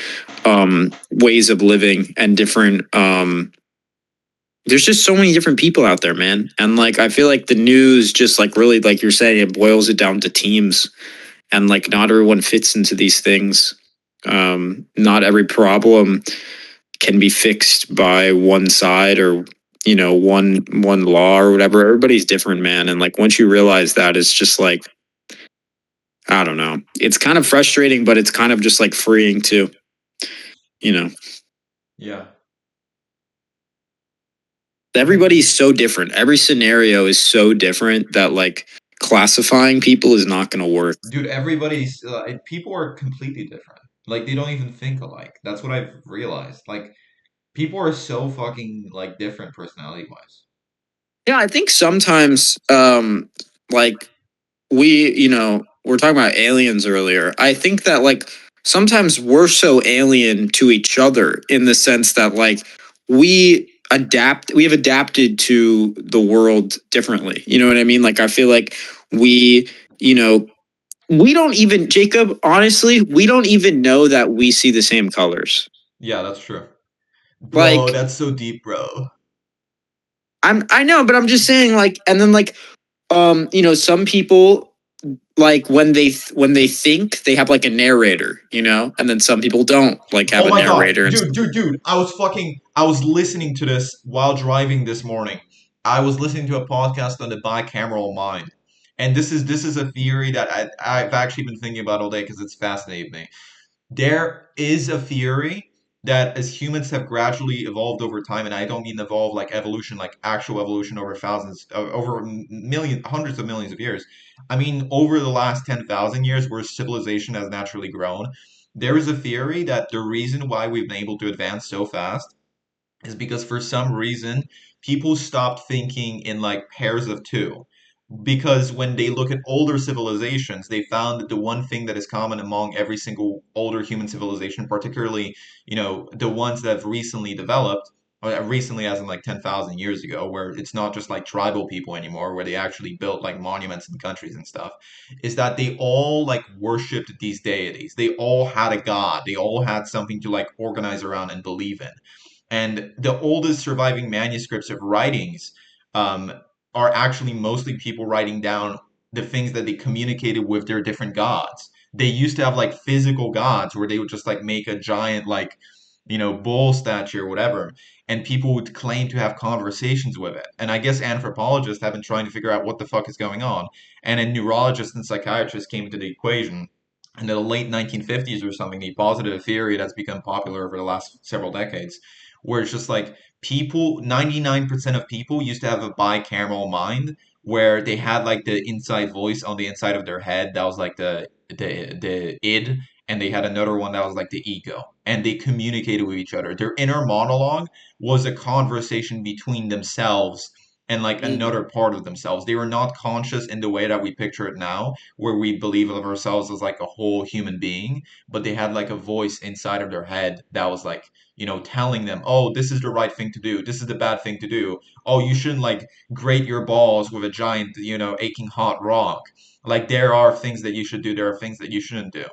ways of living and different. There's just so many different people out there, man. And like I feel like the news just like really, like you're saying, it boils it down to teams, and like not everyone fits into these things. Not every problem can be fixed by one side, or one law or whatever. Everybody's different, man. And like once you realize that, it's just like, I don't know, it's kind of frustrating, but it's kind of just like freeing too, you know Yeah. everybody's so different. Every scenario is so different that like classifying people is not going to work. Dude, people are completely different. Like they don't even think alike. That's what I've realized. Like people are so fucking like different personality wise. Yeah, I think sometimes like we're talking about aliens earlier. I think that like sometimes we're so alien to each other in the sense that like we have adapted to the world differently. You know what I mean? Like I feel like we, you know, we don't even, Jacob, honestly, we don't even know that we see the same colors. Yeah, that's true. Bro, Like that's so deep, bro. I know, but I'm just saying like, and then like some people like when they think they have like a narrator, and then some people don't like have Oh a my god, narrator and dude, I was listening to this while driving this morning. I was listening to a podcast on the bicameral mind. And this is a theory that I've actually been thinking about all day because it's fascinating me. There is a theory that as humans have gradually evolved over time, and I don't mean evolve like evolution, like actual evolution over thousands, over millions, hundreds of millions of years. I mean, over the last 10,000 years, where civilization has naturally grown, there is a theory that the reason why we've been able to advance so fast is because for some reason people stopped thinking in like pairs of two, because when they look at older civilizations, they found that the one thing that is common among every single older human civilization, particularly, the ones that have recently developed, or recently as in like 10,000 years ago, where it's not just like tribal people anymore, where they actually built like monuments and countries and stuff, is that they all like worshipped these deities. They all had a god. They all had something to like organize around and believe in. And the oldest surviving manuscripts of writings um, are actually mostly people writing down the things that they communicated with their different gods. They used to have like physical gods where they would just like make a giant like bull statue or whatever, and people would claim to have conversations with it. And I guess anthropologists have been trying to figure out what the fuck is going on. And then neurologists and psychiatrists came into the equation in the late 1950s or something. He posited a theory that's become popular over the last several decades, where it's just like people, 99% of people used to have a bicameral mind, where they had like the inside voice on the inside of their head that was like the id, and they had another one that was like the ego, and they communicated with each other. Their inner monologue was a conversation between themselves and like Mhm. another part of themselves. They were not conscious in the way that we picture it now, where we believe of ourselves as like a whole human being, but they had like a voice inside of their head that was like, telling them, oh, this is the right thing to do, this is the bad thing to do. Oh, you shouldn't like grate your balls with a giant, aching hot rock. Like there are things that you should do, there are things that you shouldn't do.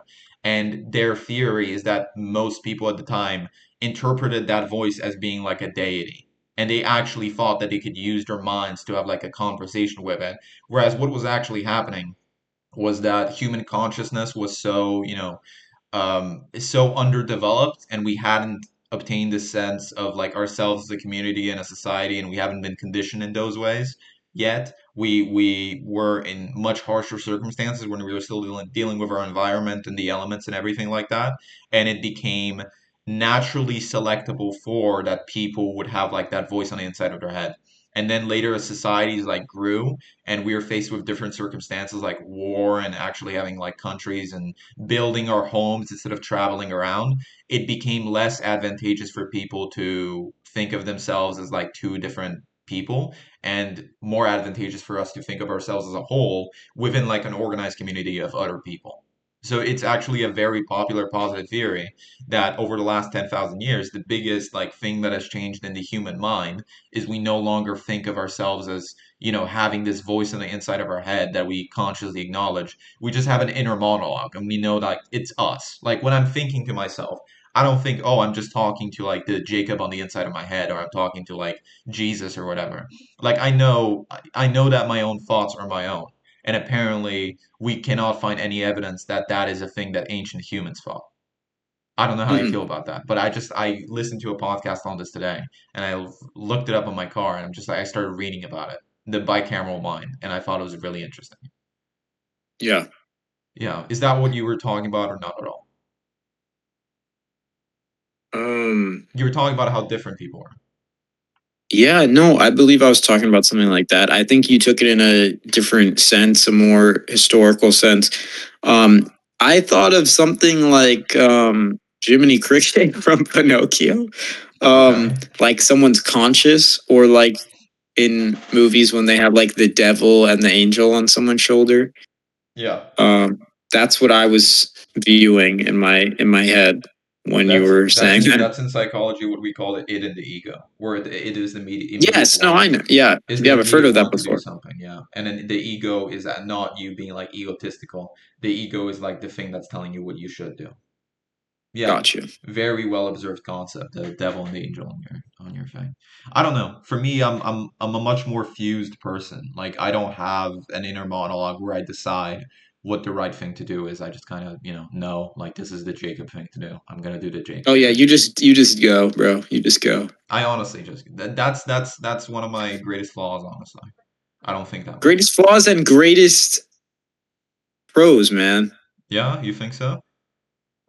And their theory is that most people at the time interpreted that voice as being like a deity. And they actually thought that they could use their minds to have like a conversation with it. Whereas what was actually happening was that human consciousness was so, is so underdeveloped, and we hadn't obtained this sense of like ourselves as a community and a society, and we haven't been conditioned in those ways yet. We were in much harsher circumstances when we were still dealing with our environment and the elements and everything like that, and it became naturally selectable for that people would have like that voice on the inside of their head. And then later as societies like grew and we were faced with different circumstances like war and actually having like countries and building our homes instead of traveling around, it became less advantageous for people to think of themselves as like two different people, and more advantageous for us to think of ourselves as a whole within like an organized community of other people. So it's actually a very popular positive theory that over the last 10,000 years, the biggest like thing that has changed in the human mind is we no longer think of ourselves as, having this voice on the inside of our head that we consciously acknowledge. We just have an inner monologue and we know that it's us. Like when I'm thinking to myself, I don't think, oh, I'm just talking to like the Jacob on the inside of my head, or I'm talking to like Jesus or whatever. Like I know that my own thoughts are my own. And apparently we cannot find any evidence that that is a thing that ancient humans thought. I don't know how you feel about that, but I listened to a podcast on this today, and looked it up on my car, and I'm just like I started reading about it, the bicameral mind, and I thought it was really interesting. Yeah. Yeah, is that what you were talking about or not at all? Um, You were talking about how different people are. yeah, no, I believe I was talking about something like that. I think you took it in a different sense, a more historical sense. Um, I thought of something like Jiminy Cricket from Pinocchio. Okay. Like someone's conscious, or like in movies when they have like the devil and the angel on someone's shoulder. Yeah. Um, that's what I was viewing in my head when you That's were that's saying in that. that's in psychology what we call it and the ego, where it is the immediate Yes, no, I want know. Yeah, is the yeah, I've heard immediate of that want to do before. something, yeah. And then the ego is that not you being like egotistical. The ego is like the thing that's telling you what you should do. Yeah, Got you. very well observed concept, the devil and the angel on your thing. I don't know. For me, I'm a much more fused person. Like I don't have an inner monologue where I decide what the right thing to do is. I just kind of, know like this is the Jacob thing to do. I'm gonna do the Oh Jacob yeah, thing. you just go, bro. You just go. I honestly just that's one of my greatest flaws, honestly. I don't think that way. Greatest flaws and greatest pros, man. Yeah, you think so?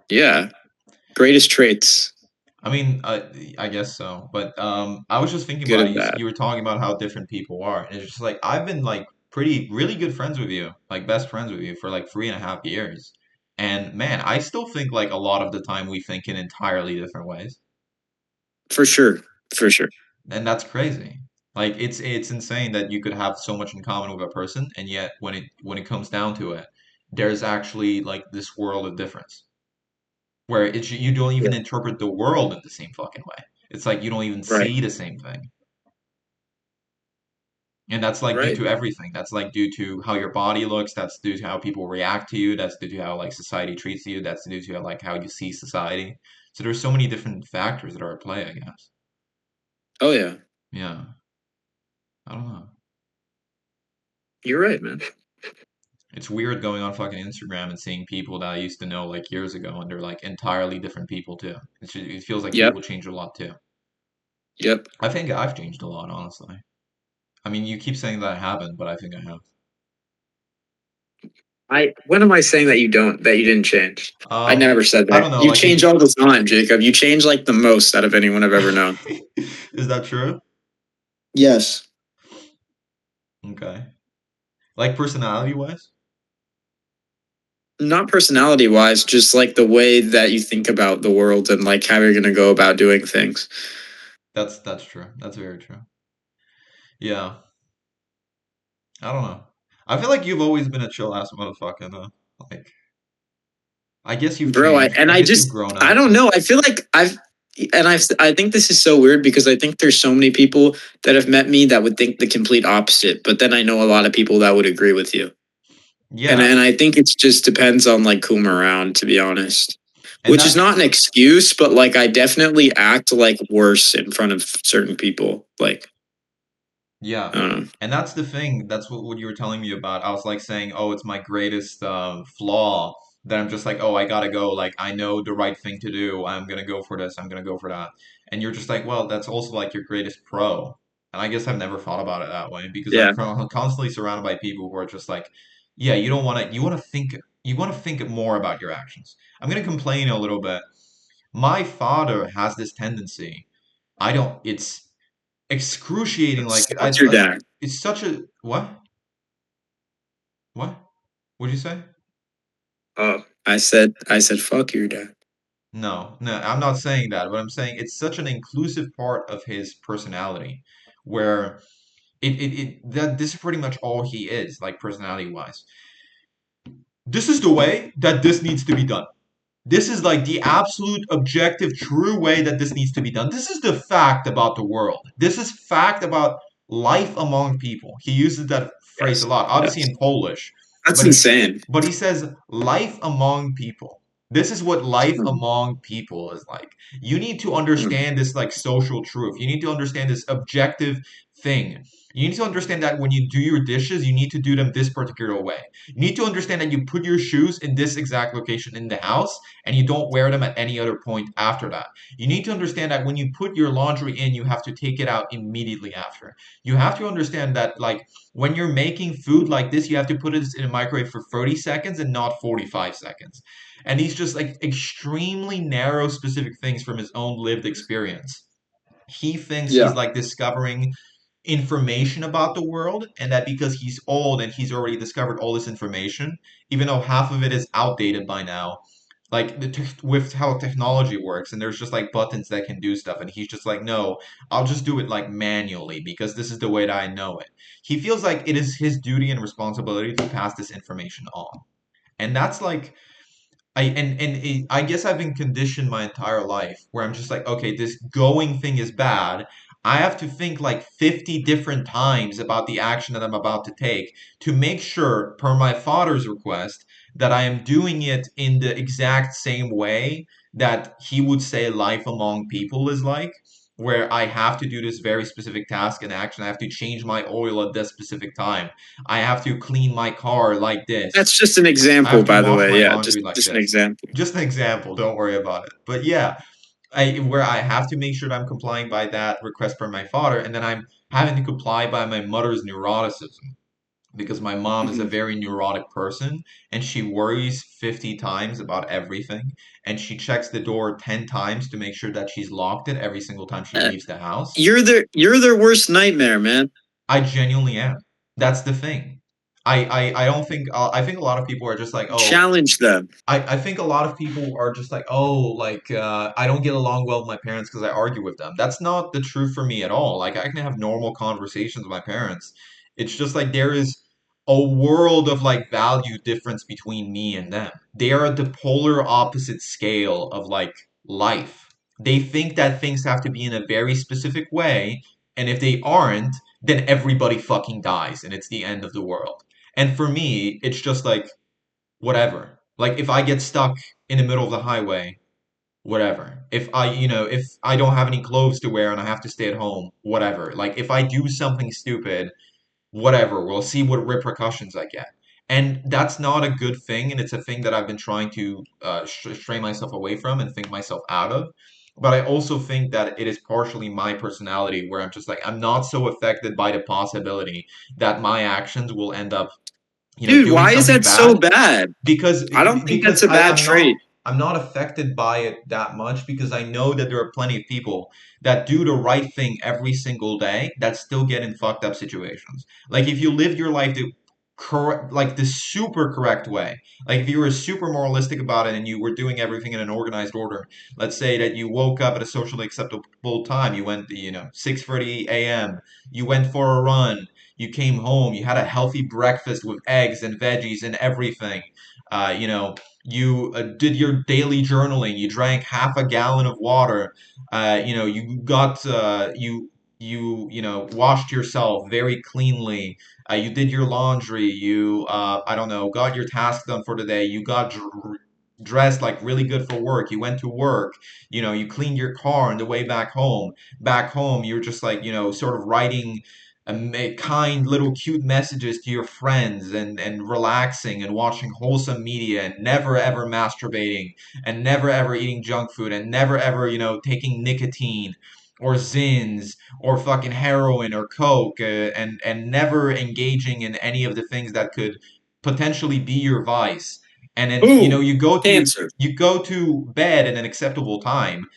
Yeah, greatest traits, I mean, I guess so. But I was just thinking good about it. and bad. You were talking about how different people are, and it's just like I've been like really good friends with you, like best friends with you for like 3.5 years. And man, I still think like a lot of the time we think in entirely different ways, For sure, for sure. and that's crazy. Like it's insane that you could have so much in common with a person, and yet when it comes down to it, there's actually like this world of difference. Where you don't Yeah. even interpret the world in the same fucking way. It's like you don't even Right, see the same thing. And that's like due right. to everything. That's like due to how your body looks, that's due to how people react to you, that's due to how like society treats you, that's due to like how you see society. So there's so many different factors that are at play, I guess. Oh yeah, Yeah. I don't know. you're right, man. It's weird going on fucking Instagram and seeing people that I used to know like years ago and they're like entirely different people too. It feels like Yep, people change a lot too. yep. I think I've changed a lot, honestly. I mean, you keep saying that I haven't, but I think I have. I when am I saying that you didn't change? I Um, never said I that. don't know, You like change all the time, Jacob. You change like the most out of anyone I've ever known. is that true? Yes. Okay. Like personality wise? Not personality wise, just like the way that you think about the world and like how you're gonna go about doing things. That's true. That's very true. Yeah. I don't know. I feel like you've always been a chill ass motherfucker though. Like I guess you've Bro, I changed. and I I guess you've just grown I up. don't know. I feel like I think this is so weird because I think there's so many people that have met me that would think the complete opposite, but then I know a lot of people that would agree with you. And Yeah. I think it just depends on like whom around, to be honest. And Which is not an that's excuse, but like I definitely act like worse in front of certain people. Like, Yeah. I don't know. And that's the thing. That's what you were telling me about. I was like saying, "Oh, it's my greatest flaw." That I'm just like, "Oh, I gotta go. Like, I know the right thing to do. I'm gonna go for this. I'm gonna go for that." And you're just like, "Well, that's also like your greatest pro." And I guess I've never thought about it that way because Yeah. I'm constantly surrounded by people who are just like, "Yeah, you don't want to. You want to think more about your actions." I'm gonna complain a little bit. My father has this tendency. I don't. It's excruciating. Like Fuck your dad. it's such a what? What? What'd you say? Oh, I said, fuck your dad. No, no, I'm not saying that. But I'm saying it's such an inclusive part of his personality, where that this is pretty much all he is, like personality wise. This is the way that this needs to be done. This is like the absolute objective true way that this needs to be done. This is the fact about the world. This is fact about life among people. He uses that phrase a Yes. lot, obviously Yes. in Polish, That's but he insane. but he says life among people. This is what life Hmm. among people is like. You need to Hmm. understand this like social truth. You need to understand this objective thing. You need to understand that when you do your dishes, you need to do them this particular way. You need to understand that you put your shoes in this exact location in the house and you don't wear them at any other point after that. You need to understand that when you put your laundry in, you have to take it out immediately after. You have to understand that, like, when you're making food like this, you have to put it in a microwave for 30 seconds and not 45 seconds. And he's just like extremely narrow, specific things from his own lived experience. He thinks he's Yeah. like discovering information about the world, and that because he's old and he's already discovered all this information, even though half of it is outdated by now, like with how technology works, and there's just like buttons that can do stuff, and he's just like, no, I'll just do it like manually because this is the way that I know it. He feels like it is his duty and responsibility to pass this information on, and that's like I guess I've been conditioned my entire life where I'm just like, okay, this going thing is bad. I have to think like 50 different times about the action that I'm about to take to make sure, per my father's request, that I am doing it in the exact same way that he would say life among people is like, where I have to do this very specific task and action. I have to change my oil at this specific time. I have to clean my car like this. That's just an I example, have to by the wash way. my Yeah, laundry like just an this. example. Just an example, don't worry about it. But yeah, where I have to make sure that I'm complying by that request from my father, and then I'm having to comply by my mother's neuroticism because my mom is a Mhm. very neurotic person and she worries 50 times about everything and she checks the door 10 times to make sure that she's locked it every single time she Uh, leaves the house. you're their worst nightmare, man. I genuinely am. That's the thing. I don't think I think a lot of people are just like, oh, Challenge them. I think a lot of people are just like, oh, like I don't get along well with my parents because I argue with them. That's not the truth for me at all. Like I can have normal conversations with my parents. It's just like there is a world of like value difference between me and them. They are at the polar opposite scale of like life. They think that things have to be in a very specific way, and if they aren't, then everybody fucking dies and it's the end of the world. And for me, it's just like whatever. Like if I get stuck in the middle of the highway, whatever. If if I don't have any clothes to wear and I have to stay at home, whatever. Like if I do something stupid, whatever. We'll see what repercussions I get. And that's not a good thing, and it's a thing that I've been trying to stray myself away from and think myself out of. But I also think that it is partially my personality where I'm just like, I'm not so affected by the possibility that my actions will end up, Dude, doing why is something that so bad bad? because I don't think because that's a bad trait. I'm not affected by it that much because I know that there are plenty of people that do the right thing every single day that still get in fucked up situations. Like if you live your life the correct, like the super correct way, like if you were super moralistic about it and you were doing everything in an organized order. Let's say that you woke up at a socially acceptable time. You went, 6:30 a.m. You went for a run. You came home, you had a healthy breakfast with eggs and veggies and everything. You did your daily journaling. You drank half a gallon of water. You got washed yourself very cleanly. You did your laundry. You I don't know, got your task done for the day. You got dressed like really good for work. You went to work. You cleaned your car on the way back home. Back home, you're just like, sort of writing kind little cute messages to your friends and relaxing and watching wholesome media and never ever masturbating and never ever eating junk food and never ever taking nicotine or zins or fucking heroin or coke and never engaging in any of the things that could potentially be your vice. And then Ooh, answer. you go to bed at an acceptable time.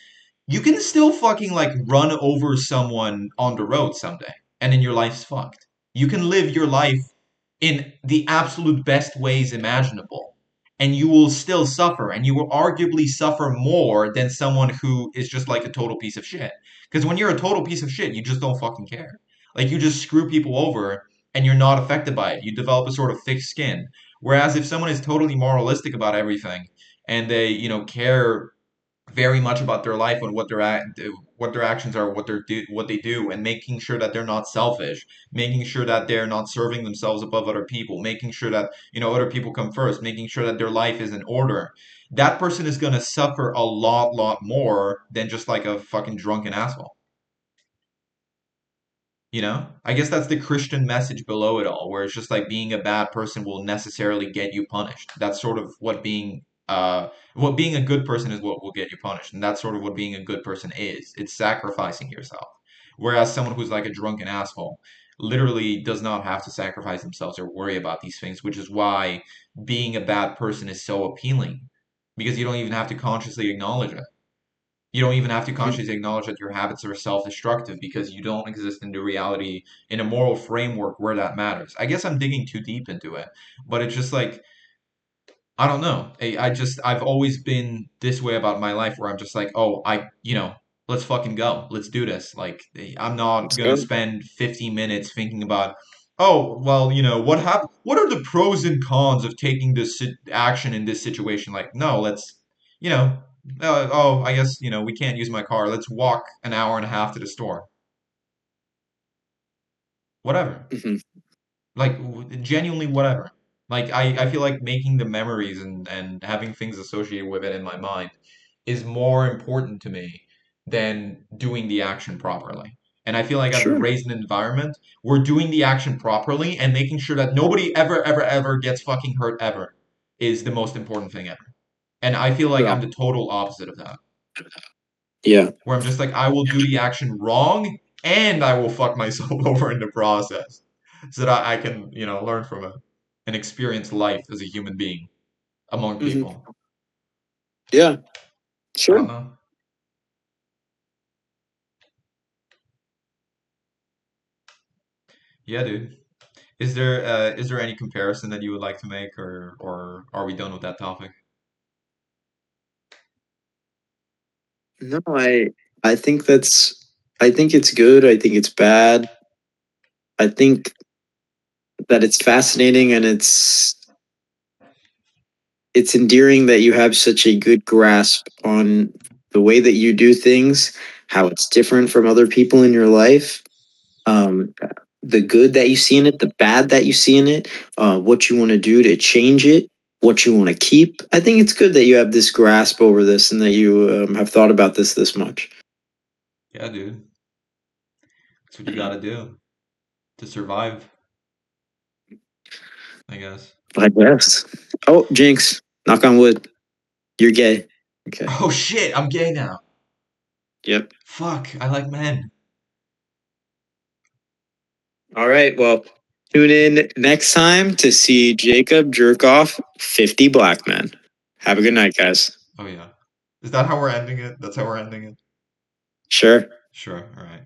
You can still fucking like run over someone on the road someday, and then your life's fucked. You can live your life in the absolute best ways imaginable, and you will still suffer, and you will arguably suffer more than someone who is just like a total piece of shit. Because when you're a total piece of shit, you just don't fucking care. Like you just screw people over, and you're not affected by it. You develop a sort of thick skin. Whereas if someone is totally moralistic about everything, and they care very much about their life and what their actions are, what they do, and making sure that they're not selfish, making sure that they're not serving themselves above other people, making sure that other people come first, making sure that their life is in order. That person is gonna suffer a lot more than just like a fucking drunken asshole. I guess that's the Christian message below it all, where it's just like being a bad person will necessarily get you punished. That's sort of what being a good person is, what will get you punished. And that's sort of what being a good person is. It's sacrificing yourself. Whereas someone who's like a drunken asshole literally does not have to sacrifice themselves or worry about these things, which is why being a bad person is so appealing. Because you don't even have to consciously acknowledge it. You don't even have to Mhm. consciously acknowledge that your habits are self-destructive because you don't exist in the reality in a moral framework where that matters. I guess I'm digging too deep into it, but it's just like I don't know. I've always been this way about my life where I'm just like, oh, let's fucking go. Let's do this. Like I'm not Let's gonna go. spend 50 minutes thinking about oh, well, what are the pros and cons of taking this action in this situation? Like, no, let's, you know, oh, I guess, we can't use my car. Let's walk an hour and a half to the store. Whatever. Mhm. Like, genuinely whatever. Like, I feel like making the memories and having things associated with it in my mind is more important to me than doing the action properly. And I feel like I've been Sure. raised in an environment where doing the action properly and making sure that nobody ever, ever, ever gets fucking hurt ever is the most important thing ever. And I feel like Yeah. I'm the total opposite of that, Yeah. where I'm just like, I will do the action wrong and I will fuck myself over in the process so that I can, learn from it and experience life as a human being among Hmm. people. Yeah. I Sure. don't know. Yeah, dude. Is there any comparison that you would like to make, or are we done with that topic? No, I think I think it's good. I think it's bad. I think that it's fascinating and it's endearing that you have such a good grasp on the way that you do things, how it's different from other people in your life, um, the good that you see in it, the bad that you see in it, what you want to do to change it, what you want to keep. I think it's good that you have this grasp over this and that you have thought about this much. Yeah, dude. That's what you got to do to survive, I guess. I guess. Oh, Jinx! Knock on wood. You're gay. Okay. Oh shit, I'm gay now. Yep. Fuck, I like men. All right. Well, tune in next time to see Jacob jerk off 50 black men. Have a good night, guys. Oh yeah. Is that how we're ending it? That's how we're ending it? Sure. Sure. All right.